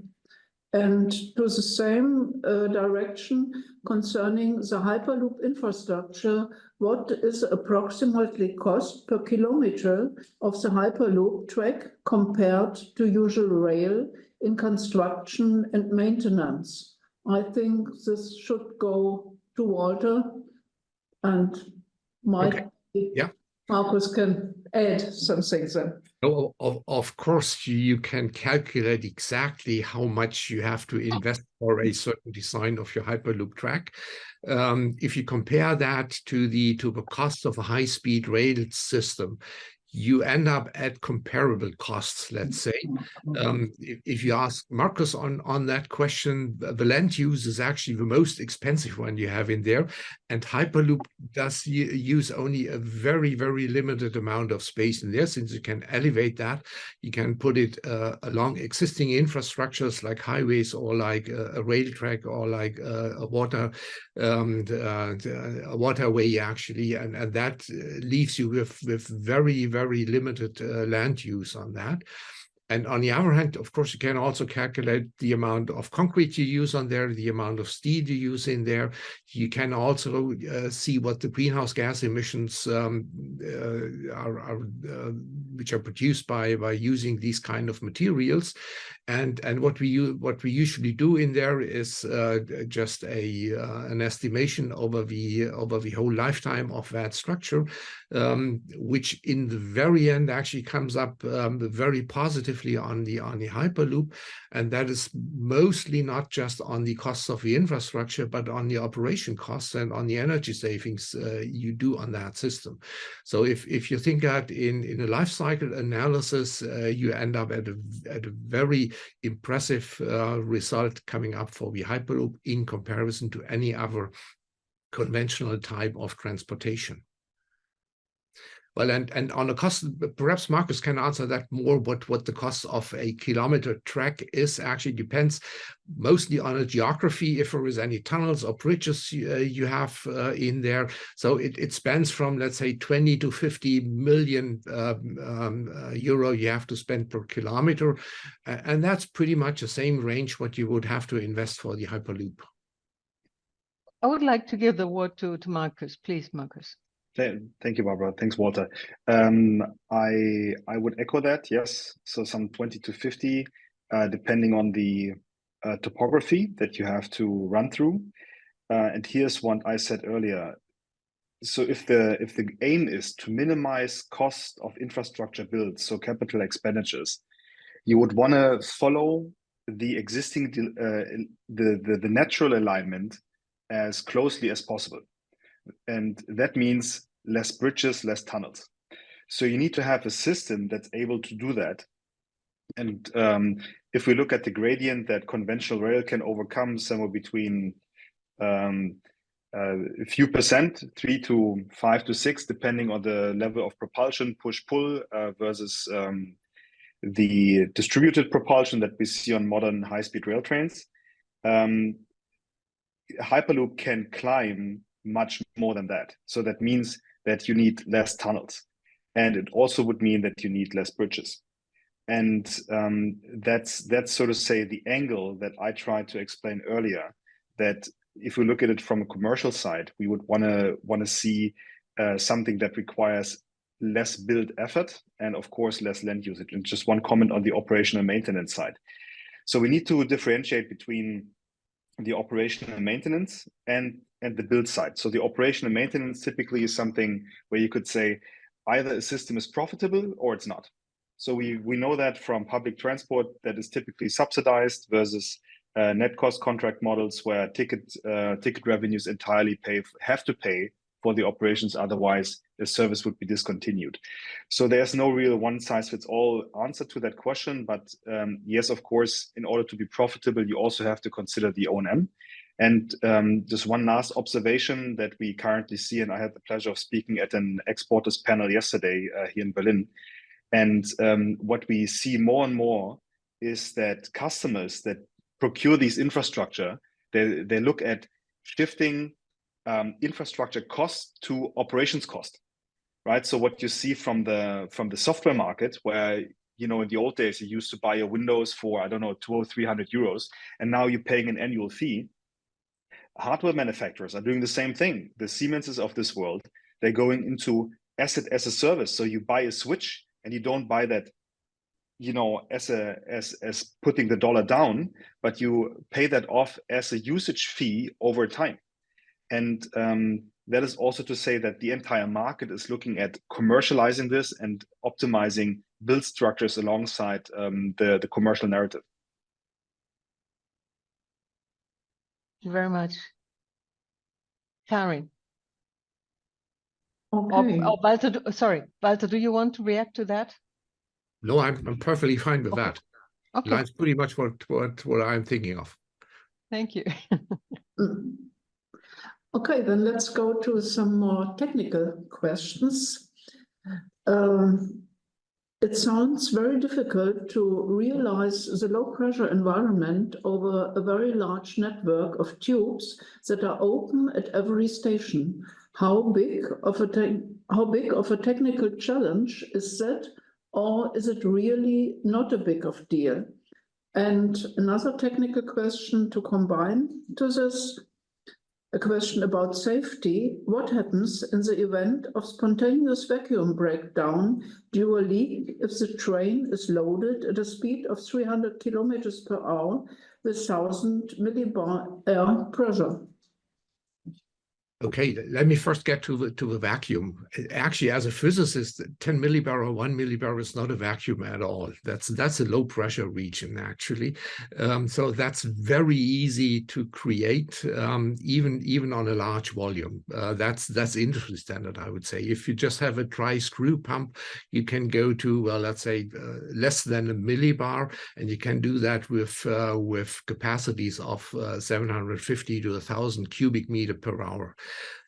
And to the same direction concerning the Hyperloop infrastructure, what is approximately cost per kilometer of the Hyperloop track compared to usual rail in construction and maintenance? I think this should go to Walter, and might be Markus can add something then. Of course, you can calculate exactly how much you have to invest for a certain design of your Hyperloop track. If you compare that to the cost of a high-speed rail system, you end up at comparable costs, let's say. If you ask Markus on that question, the land use is actually the most expensive one you have in there. And Hyperloop does use only a very, very limited amount of space in there. Since you can elevate that, you can put it along existing infrastructures like highways or like a rail track or like a waterway, actually. And that leaves you with very, very limited land use on that. And on the other hand, of course, you can also calculate the amount of concrete you use on there, the amount of steel you use in there. You can also see what the greenhouse gas emissions which are produced by using these kind of materials. And what we usually do in there is just an estimation over the whole lifetime of that structure, which in the very end actually comes up very positively on the Hyperloop, and that is mostly not just on the costs of the infrastructure, but on the operation costs and on the energy savings you do on that system. So if you think that in a life cycle analysis, you end up at a very impressive result coming up for the Hyperloop in comparison to any other conventional type of transportation. Well, and on the cost, perhaps Markus can answer that more. What the cost of a kilometer track is actually depends mostly on the geography, if there is any tunnels or bridges you have in there. So it spans from, let's say, 20 to 50 million euro you have to spend per kilometer, and that's pretty much the same range what you would have to invest for the Hyperloop. I would like to give the word to Markus, please, Markus. Thank you, Barbara. Thanks, Walter. I would echo that, yes. So some 20 to 50, depending on the topography that you have to run through. And here's what I said earlier. So if the aim is to minimize cost of infrastructure builds, so capital expenditures, you would want to follow the existing the natural alignment as closely as possible. And that means less bridges, less tunnels. So you need to have a system that's able to do that. And if we look at the gradient that conventional rail can overcome, somewhere between a few percent, 3 to 5 to 6, depending on the level of propulsion, push-pull versus the distributed propulsion that we see on modern high-speed rail trains, Hyperloop can climb much more than that. So that means that you need less tunnels. And it also would mean that you need less bridges. And that's so to say the angle that I tried to explain earlier, that if we look at it from a commercial side, we would want to see something that requires less build effort and of course less land usage. And just one comment on the operational maintenance side. So we need to differentiate between the operational maintenance and the build side. So the operational maintenance typically is something where you could say either a system is profitable or it's not. So we know that from public transport that is typically subsidized versus net cost contract models where ticket revenues entirely have to pay for the operations, otherwise the service would be discontinued. So there's no real one-size-fits-all answer to that question, but yes, of course, in order to be profitable, you also have to consider the O&M. And just one last observation that we currently see, and I had the pleasure of speaking at an exporters panel yesterday here in Berlin, and what we see more and more is that customers that procure these infrastructure, they look at shifting infrastructure cost to operations cost, right? So what you see from the software market, where in the old days you used to buy your Windows for 200 or 300 euros, and now you're paying an annual fee. Hardware manufacturers are doing the same thing. The Siemenses of this world, they're going into asset as a service. So you buy a switch and you don't buy that as putting the dollar down, but you pay that off as a usage fee over time. And that is also to say that the entire market is looking at commercializing this and optimizing build structures alongside the commercial narrative. Thank you very much. Karin. Okay. Walter, do you want to react to that? No, I'm perfectly fine with that. Okay. That's pretty much what I'm thinking of. Thank you. Okay, then let's go to some more technical questions. It sounds very difficult to realize the low-pressure environment over a very large network of tubes that are open at every station. How big of a technical challenge is that, or is it really not a big of deal? And another technical question to combine to this, a question about safety. What happens in the event of spontaneous vacuum breakdown due to a leak if the train is loaded at a speed of 300 kilometers per hour with 1000 millibar air pressure? Okay, let me first get to the vacuum. Actually, as a physicist, 10 millibar or 1 millibar is not a vacuum at all. That's a low pressure region, actually. So that's very easy to create, even on a large volume. That's industry standard, I would say. If you just have a dry screw pump, you can go to, let's say, less than a millibar, and you can do that with capacities of 750 to 1000 cubic meter per hour.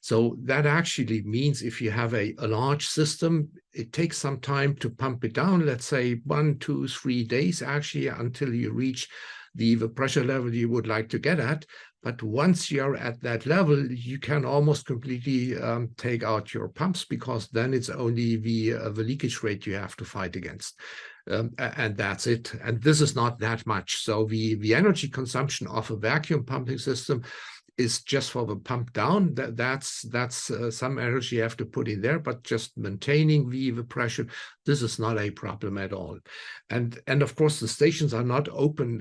So that actually means if you have a large system, it takes some time to pump it down, let's say 1, 2, 3 days actually, until you reach the pressure level you would like to get at. But once you're at that level, you can almost completely take out your pumps, because then it's only the leakage rate you have to fight against. And that's it. And this is not that much. So the energy consumption of a vacuum pumping system is just for the pump down. That's some energy you have to put in there, but just maintaining the pressure, this is not a problem at all. And of course, the stations are not open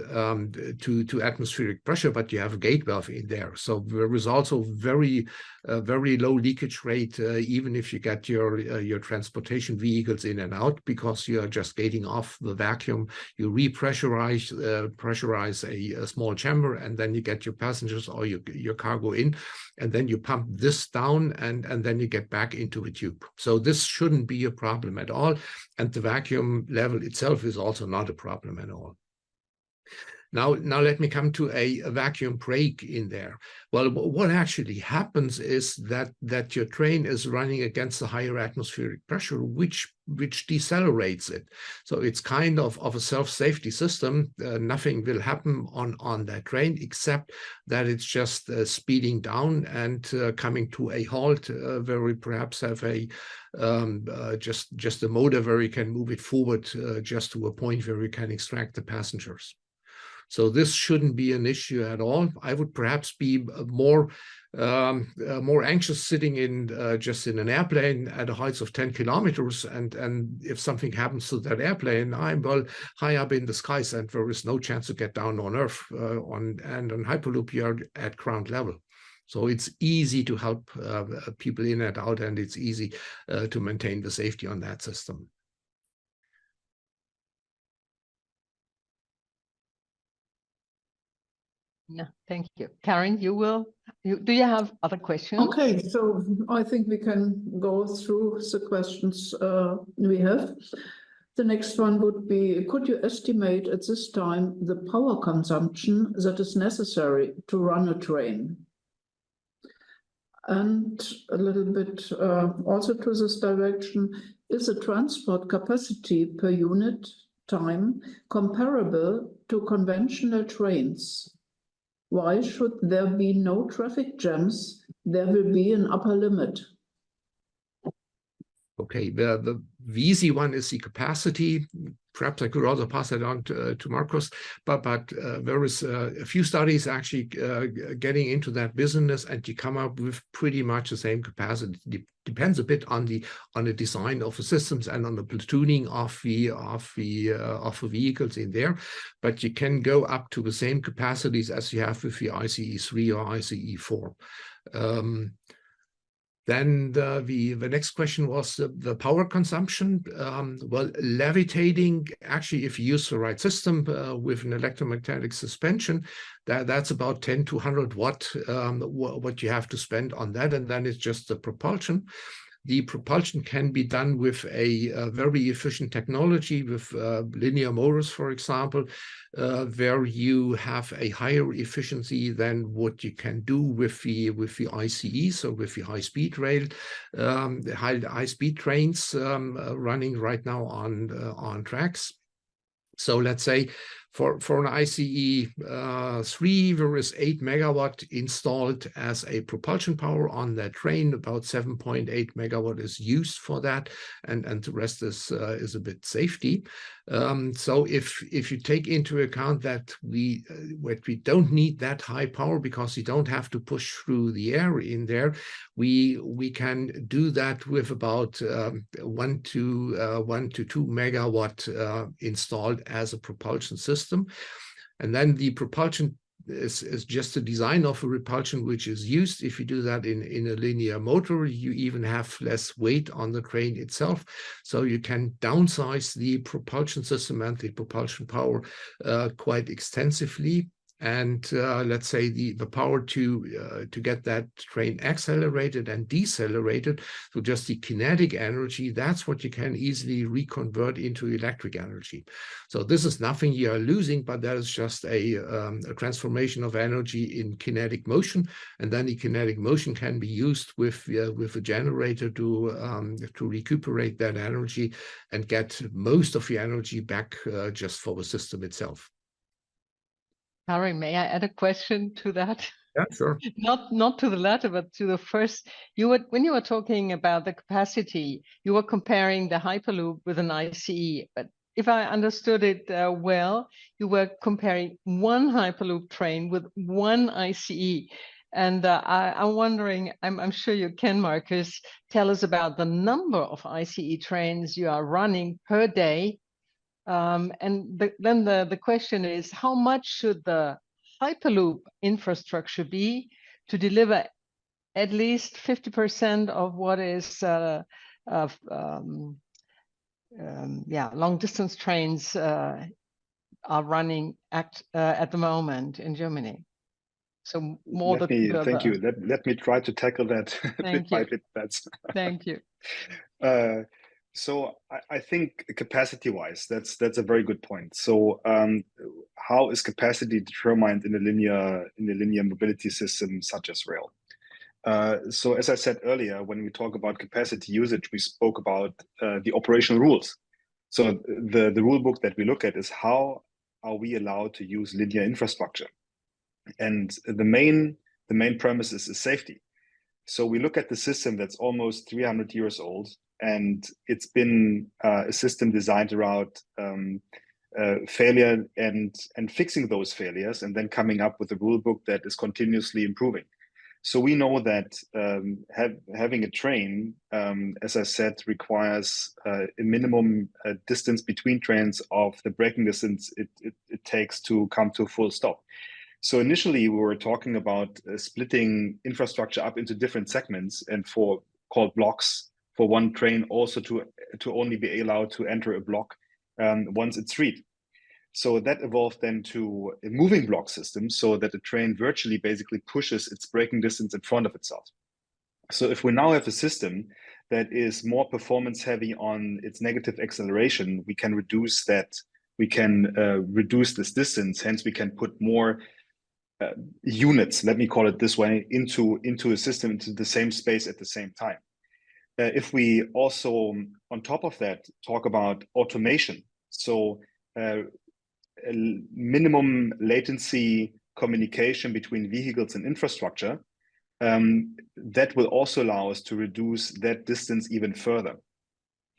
to atmospheric pressure, but you have a gate valve in there. So there is also very low leakage rate, even if you get your transportation vehicles in and out, because you are just gating off the vacuum. You repressurize a small chamber, and then you get your passengers or your cargo in, and then you pump this down, and then you get back into the tube. So this shouldn't be a problem at all. And the vacuum level itself is also not a problem at all. Now let me come to a vacuum break in there. Well, what actually happens is that your train is running against a higher atmospheric pressure, which decelerates it. So it's kind of a self-safety system. Nothing will happen on that train, except that it's just speeding down and coming to a halt, where we perhaps have a just a motor where we can move it forward just to a point where we can extract the passengers. So this shouldn't be an issue at all. I would perhaps be more anxious sitting in just in an airplane at a height of 10 kilometers, and if something happens to that airplane, I'm well high up in the skies and there is no chance to get down on Earth. And on Hyperloop, you're at ground level. So it's easy to help people in and out, and it's easy to maintain the safety on that system. No, thank you. Karin, do you have other questions? Okay, so I think we can go through the questions we have. The next one would be, could you estimate at this time the power consumption that is necessary to run a train? And a little bit also to this direction, is the transport capacity per unit time comparable to conventional trains? Why should there be no traffic jams? There will be an upper limit. Okay, the easy one is the capacity. Perhaps I could also pass that on to Markus, but there is a few studies actually getting into that business, and you come up with pretty much the same capacity. Depends a bit on the design of the systems and on the platooning of the vehicles in there, but you can go up to the same capacities as you have with the ICE3 or ICE4. Then the next question was the power consumption. Well, levitating, actually, if you use the right system with an electromagnetic suspension, that's about 10 to 100 watt, what you have to spend on that. And then it's just the propulsion. The propulsion can be done with a very efficient technology, with linear motors, for example, where you have a higher efficiency than what you can do with the ICE, so with the high-speed rail, high-speed trains running right now on tracks. So let's say for an ICE3, there is 8 megawatt installed as a propulsion power on that train. About 7.8 megawatt is used for that, and the rest is a bit safety. So if you take into account that we don't need that high power because you don't have to push through the air in there, we can do that with about 1 to 2 megawatt installed as a propulsion system. And then the propulsion is just the design of a propulsion which is used. If you do that in a linear motor, you even have less weight on the train itself. So you can downsize the propulsion system and the propulsion power quite extensively. And let's say the power to get that train accelerated and decelerated, so just the kinetic energy, that's what you can easily reconvert into electric energy. So this is nothing you are losing, but that is just a transformation of energy in kinetic motion, and then the kinetic motion can be used with a generator to recuperate that energy and get most of the energy back just for the system itself. Harry, may I add a question to that? Yeah, sure. Not to the latter, but to the first. When you were talking about the capacity, you were comparing the Hyperloop with an ICE. But if I understood it well, you were comparing one Hyperloop train with one ICE. And I'm wondering, I'm sure you can, Markus, tell us about the number of ICE trains you are running per day. Then the question is, how much should the Hyperloop infrastructure be to deliver at least 50% of what is long distance trains are running at the moment in Germany? So more Thank you. Let me try to tackle that bit by bit. Thank you. So I think capacity-wise, that's a very good point. So how is capacity determined in a linear mobility system such as rail? So as I said earlier, when we talk about capacity usage, we spoke about the operational rules. So the rule book that we look at is how are we allowed to use linear infrastructure? And the main premise is safety. So we look at the system that's almost 300 years old, and it's been a system designed around failure and fixing those failures, and then coming up with a rule book that is continuously improving. So we know that having a train, as I said, requires a minimum distance between trains of the braking distance it takes to come to a full stop. So initially we were talking about splitting infrastructure up into different segments and called blocks for one train also to only be allowed to enter a block once it's freed. So that evolved then to a moving block system, so that the train virtually basically pushes its braking distance in front of itself. So if we now have a system that is more performance heavy on its negative acceleration, we can reduce that. We can reduce this distance. Hence, we can put more units, let me call it this way, into a system, into the same space at the same time. If we also, on top of that, talk about automation, so minimum latency communication between vehicles and infrastructure, that will also allow us to reduce that distance even further.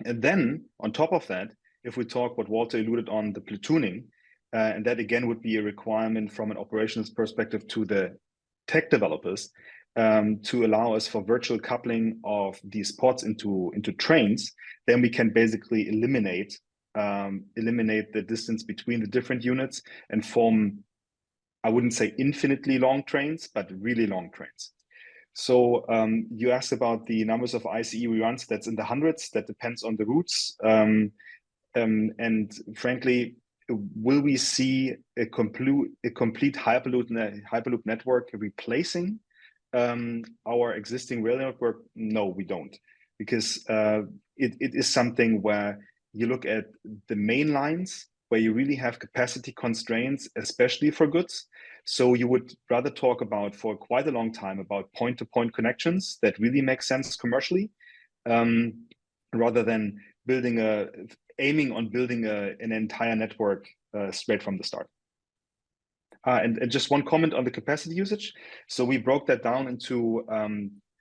And then on top of that, if we talk what Walter alluded on, the platooning, and that again would be a requirement from an operations perspective to the tech developers, to allow us for virtual coupling of these pods into trains, then we can basically eliminate the distance between the different units and form, I wouldn't say infinitely long trains, but really long trains. So you asked about the numbers of ICE reruns. That's in the hundreds. That depends on the routes. And frankly, will we see a complete Hyperloop network replacing our existing rail network? No, we don't, because it is something where you look at the main lines where you really have capacity constraints, especially for goods. So you would rather talk about, for quite a long time, about point-to-point connections that really make sense commercially, rather than aiming on building an entire network straight from the start. And just one comment on the capacity usage. So we broke that down into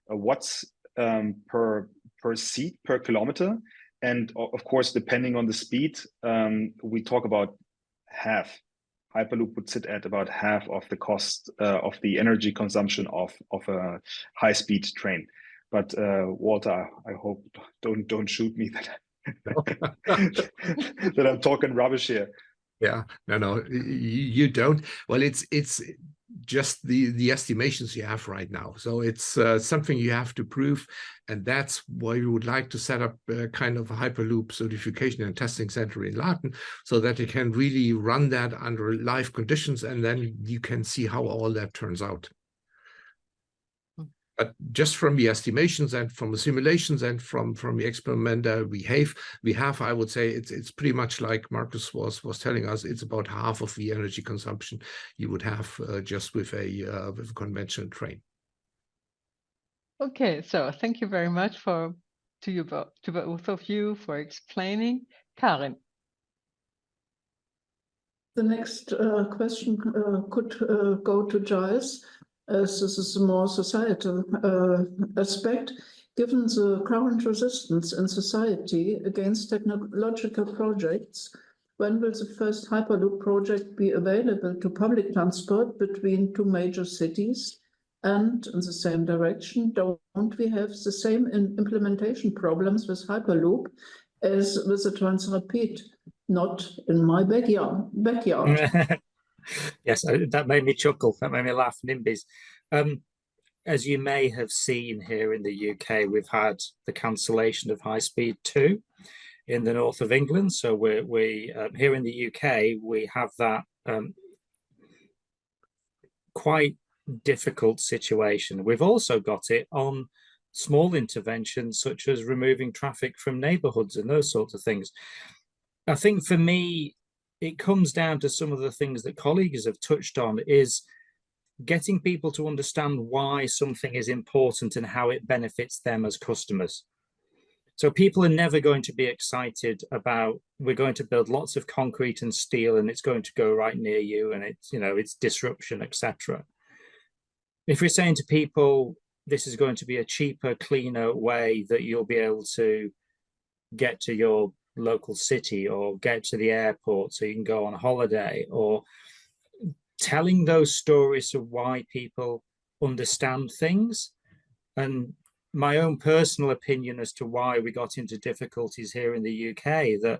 watts per seat per kilometer. And of course, depending on the speed, we talk about half. Hyperloop would sit at about half of the cost of the energy consumption of a high-speed train. But Walter, I hope don't shoot me that I'm talking rubbish here. Yeah, no, you don't. Well, it's just the estimations you have right now. So it's something you have to prove, and that's why we would like to set up a kind of a Hyperloop certification and testing center in Latin, so that you can really run that under live conditions, and then you can see how all that turns out. But just from the estimations and from the simulations and from the experiment we have, I would say it's pretty much like Marcus was telling us. It's about half of the energy consumption you would have just with a conventional train. Okay, so thank you very much to both of you for explaining. Karin. The next question could go to Giles, as this is a more societal aspect. Given the current resistance in society against technological projects, when will the first Hyperloop project be available to public transport between two major cities? And in the same direction, don't we have the same implementation problems with Hyperloop as with the Transrapid? Not in my backyard. Yes, that made me chuckle. That made me laugh. NIMBYs. As you may have seen here in the UK, we've had the cancellation of High Speed 2 in the north of England. So we here in the UK, we have that quite difficult situation. We've also got it on small interventions, such as removing traffic from neighbourhoods and those sorts of things. I think for me, it comes down to some of the things that colleagues have touched on, is getting people to understand why something is important and how it benefits them as customers. So people are never going to be excited about, we're going to build lots of concrete and steel and it's going to go right near you and it's, it's disruption, etc. If we're saying to people, this is going to be a cheaper, cleaner way that you'll be able to get to your local city, or get to the airport so you can go on holiday, or telling those stories of why people understand things. And my own personal opinion as to why we got into difficulties here in the UK, that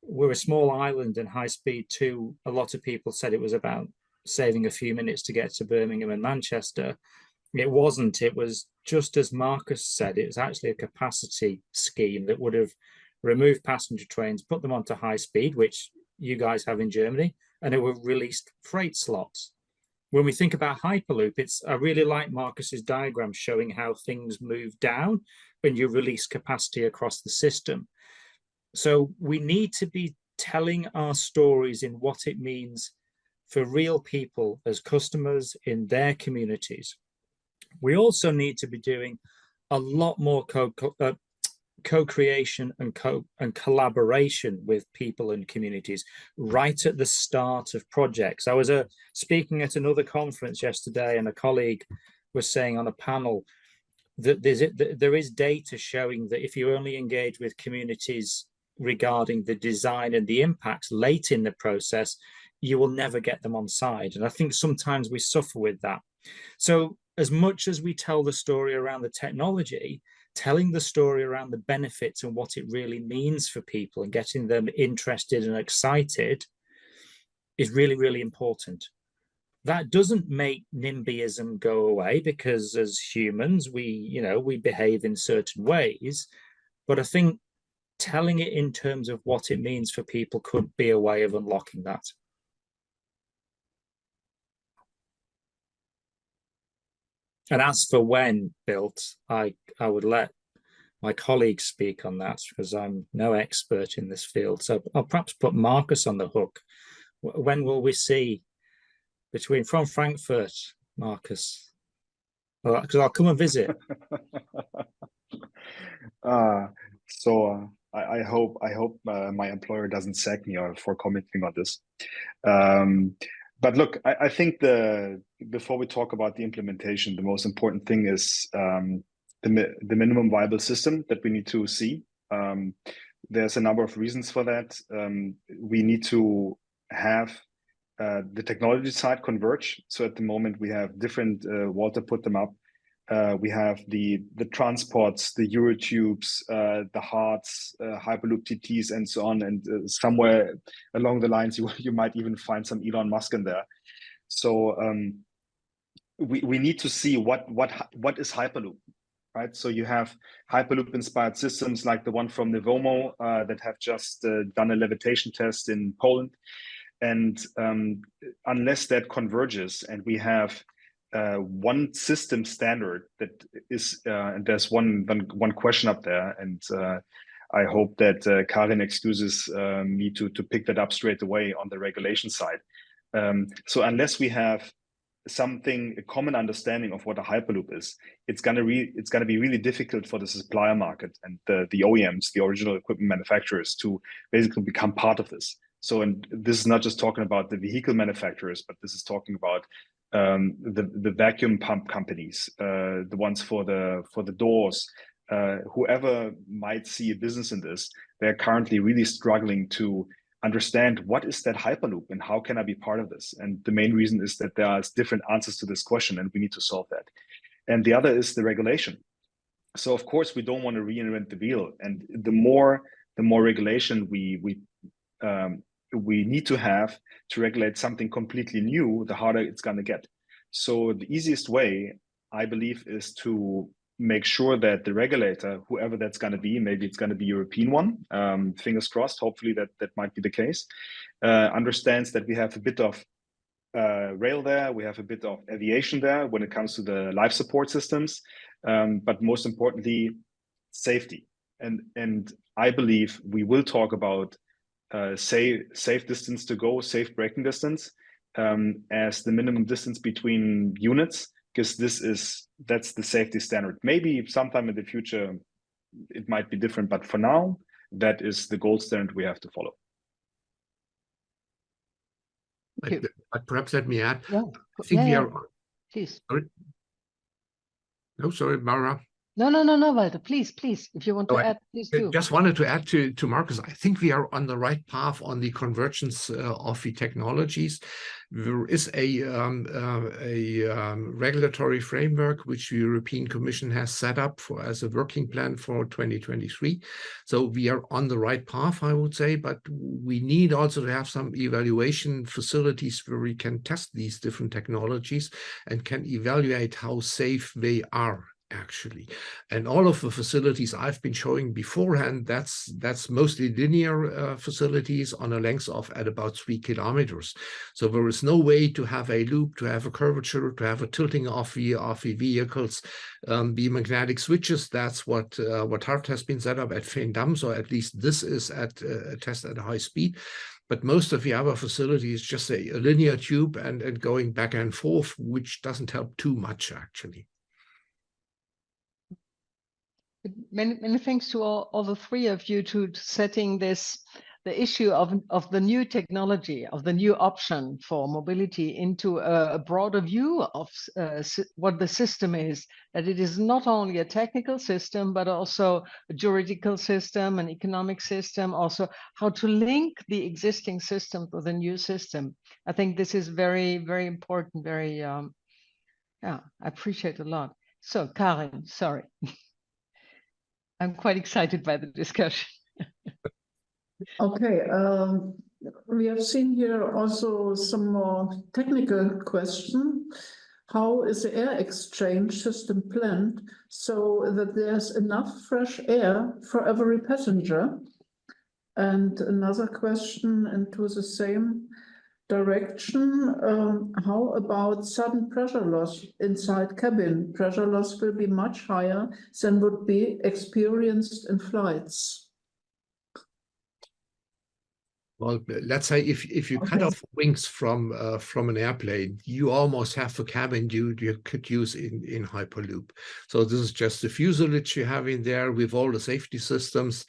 we're a small island, and high speed 2, a lot of people said it was about saving a few minutes to get to Birmingham and Manchester. It wasn't. It was, just as Marcus said, it was actually a capacity scheme that would have removed passenger trains, put them onto high speed, which you guys have in Germany, and it would have released freight slots. When we think about Hyperloop, I really like Marcus's diagram showing how things move down when you release capacity across the system. So we need to be telling our stories in what it means for real people as customers in their communities. We also need to be doing a lot more co-creation and collaboration with people and communities right at the start of projects. I was speaking at another conference yesterday, and a colleague was saying on a panel that there is data showing that if you only engage with communities regarding the design and the impacts late in the process, you will never get them on side. And I think sometimes we suffer with that. So as much as we tell the story around the technology, telling the story around the benefits and what it really means for people and getting them interested and excited is really, really important. That doesn't make NIMBYism go away, because as humans, we behave in certain ways. But I think telling it in terms of what it means for people could be a way of unlocking that. And as for when built, I would let my colleagues speak on that, because I'm no expert in this field. So I'll perhaps put Marcus on the hook. When will we see from Frankfurt, Marcus? Because I'll come and visit. I hope my employer doesn't sack me for commenting on this. But look, I think before we talk about the implementation, the most important thing is the minimum viable system that we need to see. There's a number of reasons for that. We need to have the technology side converge. So at the moment we have different, Walter put them up. We have the transports, the Eurotubes, the HARTs, Hyperloop TTs, and so on. And somewhere along the lines, you might even find some Elon Musk in there. So we need to see what is Hyperloop, right? So you have Hyperloop inspired systems like the one from Nevomo that have just done a levitation test in Poland. And unless that converges and we have one system standard that is, and there's one question up there, and I hope that Karin excuses me to pick that up straight away on the regulation side. So unless we have a common understanding of what a Hyperloop is, it's gonna be really difficult for the supplier market and the OEMs, the original equipment manufacturers, to basically become part of this. So, and this is not just talking about the vehicle manufacturers, but this is talking about the vacuum pump companies, the ones for the doors, whoever might see a business in this. They're currently really struggling to understand what is that Hyperloop and how can I be part of this? And the main reason is that there are different answers to this question, and we need to solve that. And the other is the regulation. So of course we don't want to reinvent the wheel, and the more regulation we need to have to regulate something completely new, the harder it's going to get. So the easiest way, I believe, is to make sure that the regulator, whoever that's going to be, maybe it's going to be a European one, fingers crossed, hopefully that might be the case, understands that we have a bit of rail there, we have a bit of aviation there when it comes to the life support systems, but most importantly, safety. And I believe we will talk about safe distance to go, safe braking distance, as the minimum distance between units, because that's the safety standard. Maybe sometime in the future it might be different, but for now that is the gold standard we have to follow. But perhaps let me add. Yeah. I think we are. Please. Sorry. No, sorry, Mara. No, Walter, please, if you want to add, please do. Just wanted to add to Marcus, I think we are on the right path on the convergence of the technologies. There is a regulatory framework which the European Commission has set up as a working plan for 2023. So we are on the right path, I would say, but we need also to have some evaluation facilities where we can test these different technologies and can evaluate how safe they are, actually. And all of the facilities I've been showing beforehand, that's mostly linear facilities on a length of at about 3 kilometers. So there is no way to have a loop, to have a curvature, to have a tilting of the vehicles. The magnetic switches, that's what Hart has been set up at Veendam, so at least this is at a test at a high speed. But most of the other facilities just a linear tube and going back and forth, which doesn't help too much, actually. Many thanks to all the three of you to setting the issue of the new technology, of the new option for mobility into a broader view of what the system is, that it is not only a technical system, but also a juridical system, an economic system, also how to link the existing system with the new system. I think this is very, very important, very, yeah, I appreciate a lot. So Karin, sorry. I'm quite excited by the discussion. Okay, we have seen here also some more technical question. How is the air exchange system planned so that there's enough fresh air for every passenger? And another question into the same direction, how about sudden pressure loss inside cabin? Pressure loss will be much higher than would be experienced in flights. Well, let's say if you cut off wings from an airplane, you almost have the cabin you could use in Hyperloop. So this is just the fuselage you have in there with all the safety systems.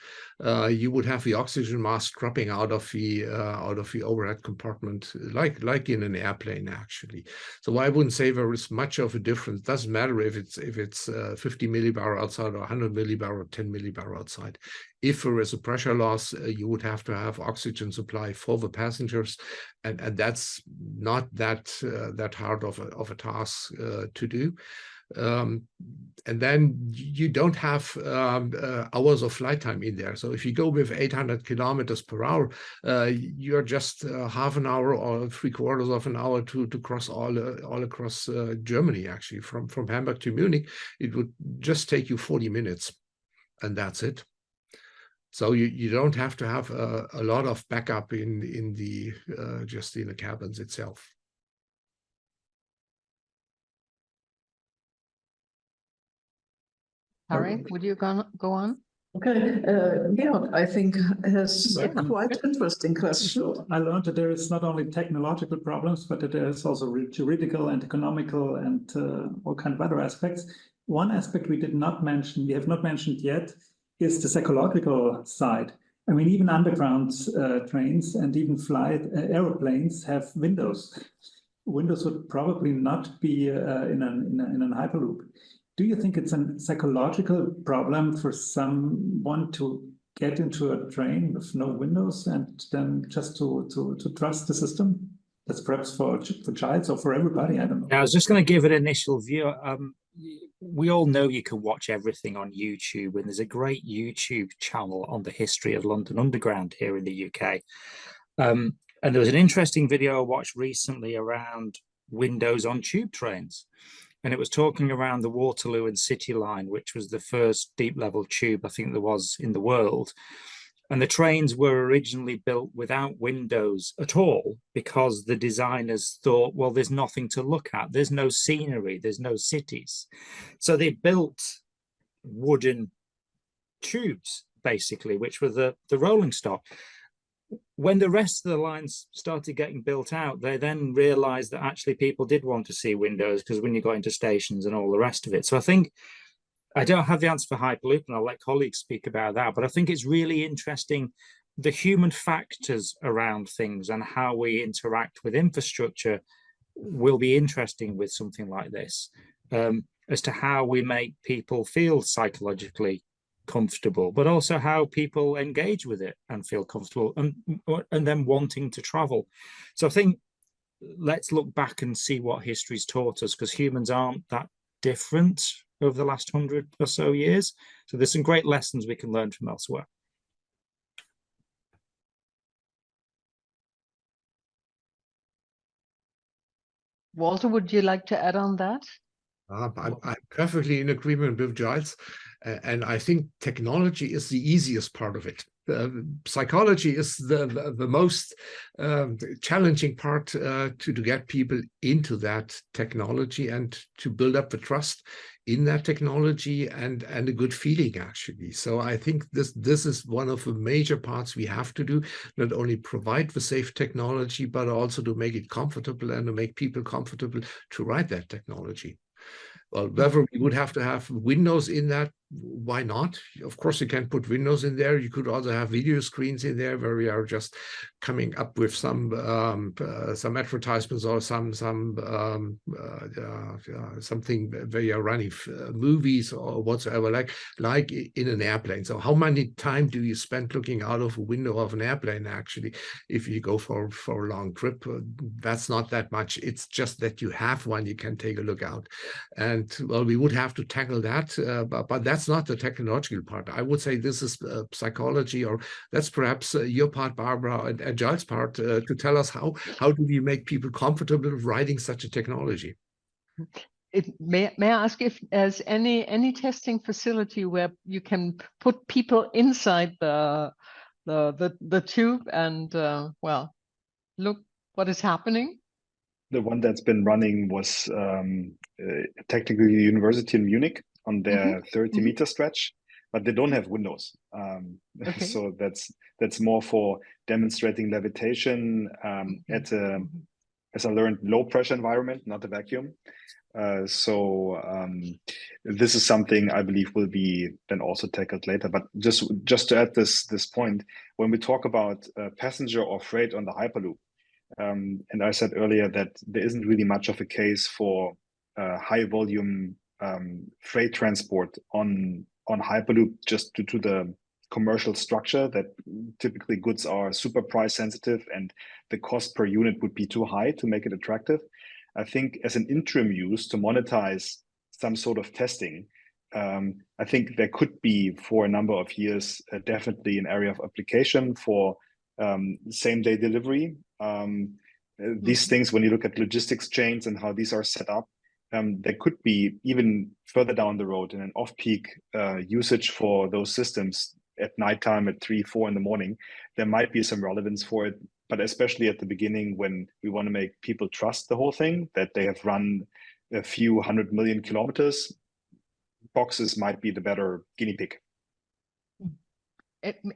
You would have the oxygen mask dropping out of the overhead compartment, like in an airplane, actually. So I wouldn't say there is much of a difference. It doesn't matter if it's 50 millibar outside or 100 millibar or 10 millibar outside. If there is a pressure loss, you would have to have oxygen supply for the passengers, and that's not that hard of a task to do. And then you don't have hours of flight time in there. So if you go with 800 kilometers per hour, you're just half an hour or 3/4 of an hour to cross all across Germany. Actually, from Hamburg to Munich, it would just take you 40 minutes, and that's it. So you don't have to have a lot of backup in the just in the cabins itself. Harry, would you go on? Okay, Georg, I think has a quite interesting question. So I learned that there is not only technological problems, but that there is also juridical and economical and all kind of other aspects. One aspect we did not mention, we have not mentioned yet, is the psychological side. I mean, even underground trains and even airplanes have windows. Windows would probably not be in a Hyperloop. Do you think it's a psychological problem for someone to get into a train with no windows and then just to trust the system? That's perhaps for Giles or for everybody, I don't know. I was just going to give an initial view. We all know you can watch everything on YouTube, and there's a great YouTube channel on the history of London Underground here in the UK. And there was an interesting video I watched recently around windows on tube trains. And it was talking around the Waterloo and City line, which was the first deep level tube I think there was in the world. And the trains were originally built without windows at all because the designers thought, well, there's nothing to look at. There's no scenery, there's no cities. So they built wooden tubes, basically, which were the rolling stock. When the rest of the lines started getting built out, they then realized that actually people did want to see windows because when you got into stations and all the rest of it. So I think I don't have the answer for Hyperloop, and I'll let colleagues speak about that, but I think it's really interesting the human factors around things and how we interact with infrastructure will be interesting with something like this. as to how we make people feel psychologically comfortable, but also how people engage with it and feel comfortable, and then wanting to travel. So I think let's look back and see what history's taught us, because humans aren't that different over the last 100 or so years. So there's some great lessons we can learn from elsewhere. Walter, would you like to add on that? I'm perfectly in agreement with Giles, and I think technology is the easiest part of it. Psychology is the most challenging part to get people into that technology and to build up the trust in that technology and a good feeling, actually. So I think this is one of the major parts we have to do, not only provide the safe technology, but also to make it comfortable and to make people comfortable to ride that technology. Well, whether we would have to have windows in that, why not? Of course, you can put windows in there. You could also have video screens in there where we are just coming up with some advertisements or something where you're running movies or whatsoever, like in an airplane. So how many time do you spend looking out of a window of an airplane, actually, if you go for a long trip? That's not that much. It's just that you have one, you can take a look out. And well, we would have to tackle that, but that's not the technological part. I would say this is psychology, or that's perhaps your part, Barbara, and Giles' part, to tell us how do we make people comfortable riding such a technology. May I ask if there's any testing facility where you can put people inside the tube and well, look what is happening? The one that's been running was Technical University in Munich on their 30-meter stretch, but they don't have windows. Okay. So that's more for demonstrating levitation at a, as I learned, low pressure environment, not a vacuum. So this is something I believe will be then also tackled later. But just to add this point, when we talk about passenger or freight on the Hyperloop, and I said earlier that there isn't really much of a case for high volume freight transport on Hyperloop, just due to the commercial structure that typically goods are super price sensitive and the cost per unit would be too high to make it attractive. I think as an interim use to monetize some sort of testing, I think there could be for a number of years definitely an area of application for same-day delivery. These things, when you look at logistics chains and how these are set up, there could be even further down the road in an off-peak usage for those systems at nighttime at 3, 4 in the morning. There might be some relevance for it, but especially at the beginning when we want to make people trust the whole thing, that they have run a few 100 million kilometers, boxes might be the better guinea pig.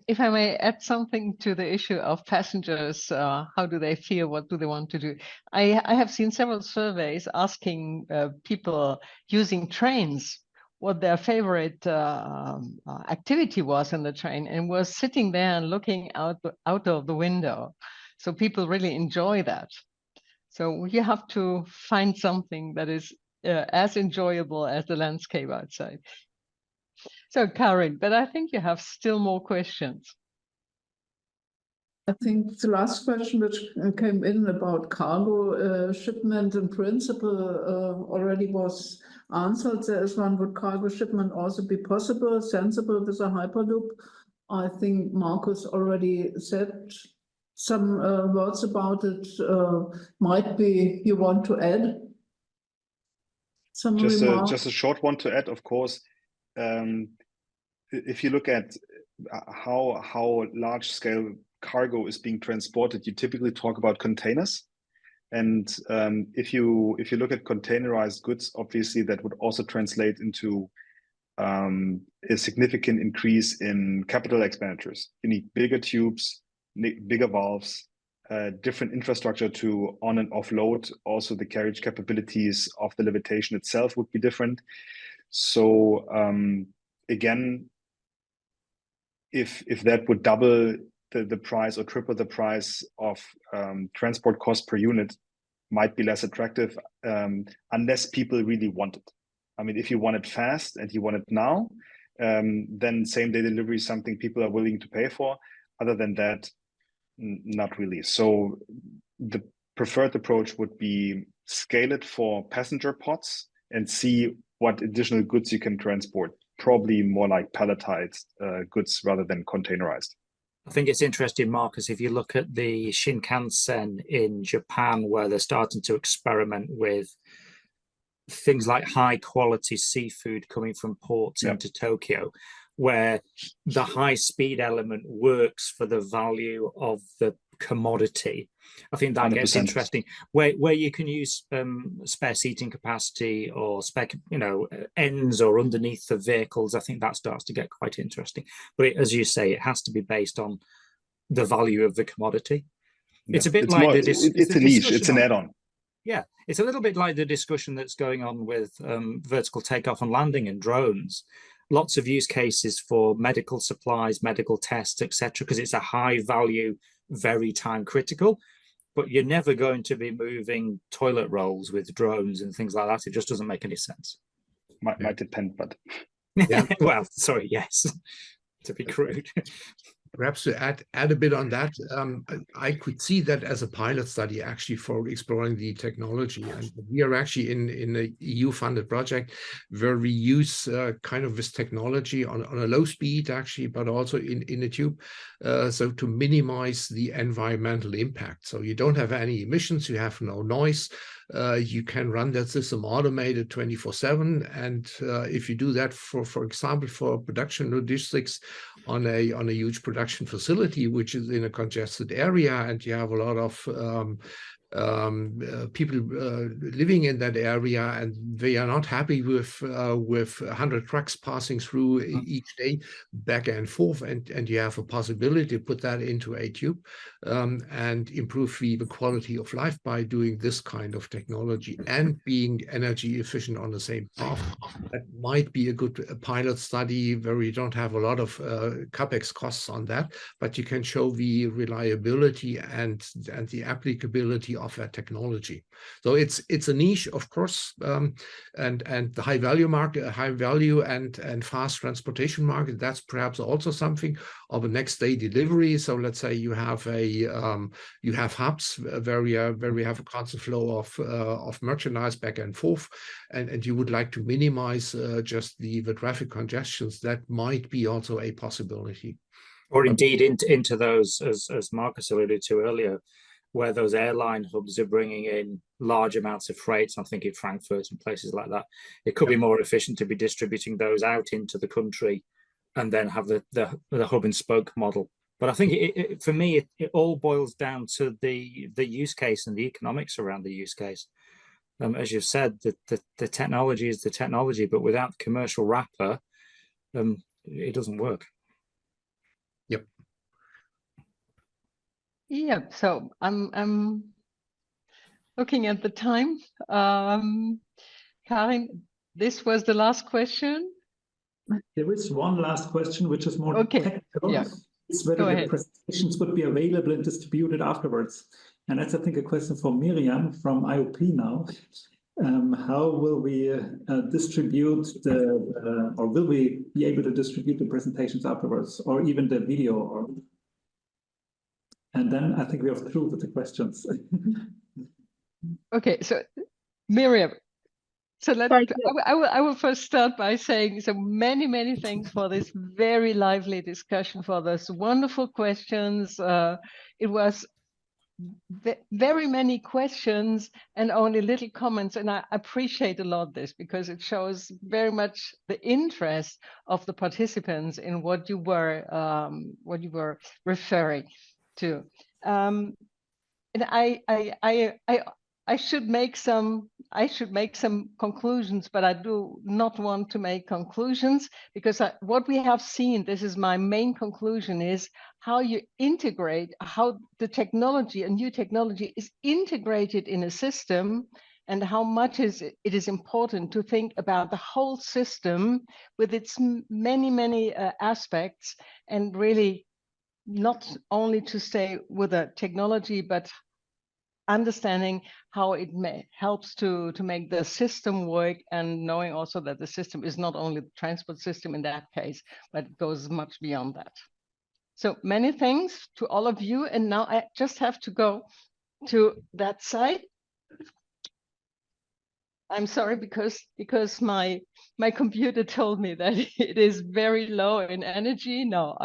If I may add something to the issue of passengers, how do they feel? What do they want to do? I have seen several surveys asking people using trains what their favorite activity was in the train, and was sitting there and looking out of the window. So people really enjoy that. So you have to find something that is as enjoyable as the landscape outside. So Karin, but I think you have still more questions. I think the last question which came in about cargo shipment in principle already was answered. There is one: would cargo shipment also be possible, sensible with a Hyperloop? I think Markus already said some words about it. Might be you want to add some remarks? Just a short one to add, of course. If you look at how large scale cargo is being transported, you typically talk about containers. And if you look at containerized goods, obviously that would also translate into a significant increase in capital expenditures. You need bigger tubes, bigger valves, different infrastructure to on and offload. Also, the carriage capabilities of the levitation itself would be different. So again, if that would double the price or triple the price of transport cost per unit, might be less attractive unless people really want it. I mean, if you want it fast and you want it now, then same-day delivery is something people are willing to pay for. Other than that, not really. So the preferred approach would be scale it for passenger pods and see what additional goods you can transport. Probably more like palletized goods rather than containerized. I think it's interesting, Marcus, if you look at the Shinkansen in Japan, where they're starting to experiment with things like high quality seafood coming from ports into Tokyo, where the high speed element works for the value of the commodity. I think that 100%. Gets interesting, where you can use spare seating capacity or spare, ends or underneath the vehicles. I think that starts to get quite interesting. But as you say, it has to be based on the value of the commodity. Yeah. It's a bit it's like it's a niche. It's an add-on. Yeah, it's a little bit like the discussion that's going on with vertical takeoff and landing and drones. Lots of use cases for medical supplies, medical tests, etc., because it's a high value, very time critical. But you're never going to be moving toilet rolls with drones and things like that. It just doesn't make any sense. Might depend, but yeah. Well, sorry, yes, to be crude. Perhaps to add a bit on that, I could see that as a pilot study actually for exploring the technology. And we are actually in a EU-funded project where we use kind of this technology on a low speed actually, but also in a tube, so to minimize the environmental impact. So you don't have any emissions, you have no noise. You can run that system automated 24/7, and if you do that for example for production logistics on a huge production facility which is in a congested area, and you have a lot of people living in that area, and they are not happy with 100 trucks passing through each day back and forth, and you have a possibility to put that into a tube and improve the quality of life by doing this kind of technology and being energy efficient on the same path. That might be a good pilot study where we don't have a lot of capex costs on that, but you can show the reliability and the applicability of that technology. So it's a niche, of course, and the high value market, high value and fast transportation market. That's perhaps also something of a next day delivery. So let's say you have hubs where we have a constant flow of merchandise back and forth, and you would like to minimize just the traffic congestions. That might be also a possibility. Or indeed into those, as Marcus alluded to earlier, where those airline hubs are bringing in large amounts of freight. I'm thinking Frankfurt and places like that. It could be more efficient to be distributing those out into the country and then have the hub and spoke model. But I think for me, it all boils down to the use case and the economics around the use case. As you've said, the technology is the technology, but without the commercial wrapper, it doesn't work. Yep. Yeah, so I'm looking at the time. Karin, this was the last question. There is one last question, which is more technical. Yeah. It's whether the presentations would be available and distributed afterwards. And that's, I think, a question for Miriam from IOP now. How will we distribute or will we be able to distribute the presentations afterwards, or even the video? And then I think we are through with the questions. Okay, so Miriam, so I will first start by saying so many thanks for this very lively discussion, for those wonderful questions. It was very many questions and only little comments, and I appreciate a lot this because it shows very much the interest of the participants in what you were referring to. And I should make some conclusions, but I do not want to make conclusions because what we have seen, this is my main conclusion, is how you integrate, how the technology, a new technology is integrated in a system, and how much it is important to think about the whole system with its many aspects, and really not only to stay with a technology, but understanding how it helps to make the system work, and knowing also that the system is not only the transport system in that case, but it goes much beyond that. So many thanks to all of you. And now I just have to go to that side. I'm sorry, because my computer told me that it is very low in energy. No,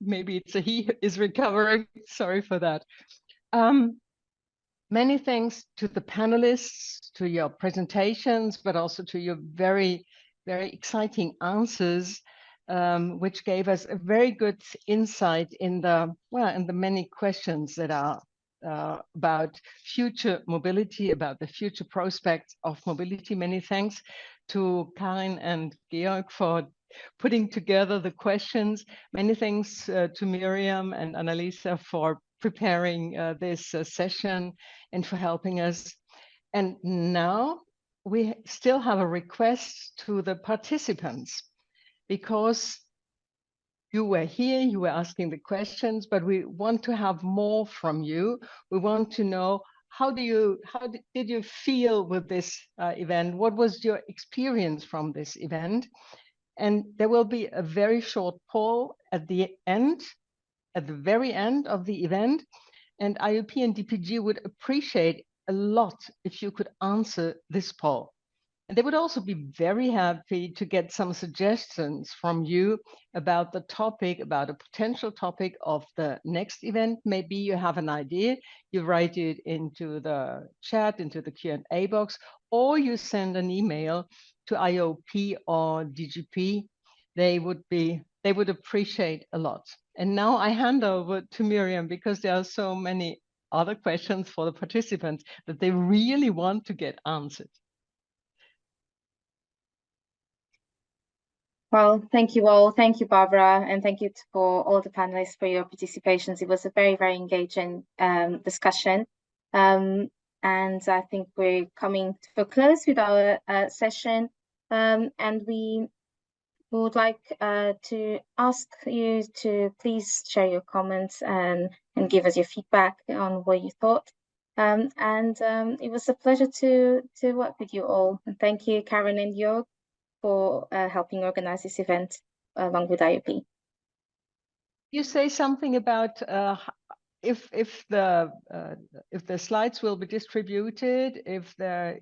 maybe it's a he is recovering. Sorry for that. Many thanks to the panelists, to your presentations, but also to your very, very exciting answers, which gave us a very good insight in the many questions that are about future mobility, about the future prospects of mobility. Many thanks to Karin and Georg for putting together the questions. Many thanks to Miriam and Annalisa for preparing this session and for helping us. And now we still have a request to the participants, because you were here, you were asking the questions, but we want to have more from you. We want to know, how did you feel with this event? What was your experience from this event? And there will be a very short poll at the very end of the event. And IOP and DPG would appreciate a lot if you could answer this poll. And they would also be very happy to get some suggestions from you about the topic, about a potential topic of the next event. Maybe you have an idea, you write it into the chat, into the Q&A box, or you send an email to IOP or DGP. They would appreciate a lot. And now I hand over to Miriam, because there are so many other questions for the participants that they really want to get answered. Well, thank you all. Thank you, Barbara, and thank you for all the panelists for your participations. It was a very, very engaging discussion. And I think we're coming to a close with our session. And we would like to ask you to please share your comments and give us your feedback on what you thought. It was a pleasure to work with you all. And thank you, Karin and Jörg, for helping organize this event along with IOP. You say something about if the slides will be distributed, if the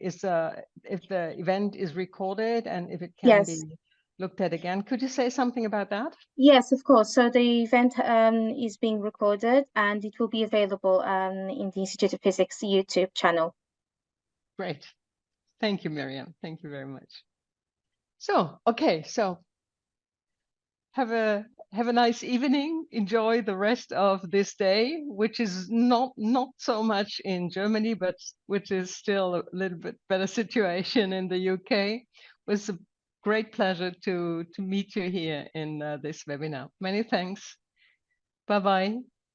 event is recorded, and if it can be looked at again. Could you say something about that? Yes, of course. So the event is being recorded, and it will be available in the Institute of Physics YouTube channel. Great. Thank you, Miriam. Thank you very much. So, okay, so have a nice evening. Enjoy the rest of this day, which is not so much in Germany, but which is still a little bit better situation in the UK. It was a great pleasure to meet you here in this webinar. Many thanks. Bye-bye.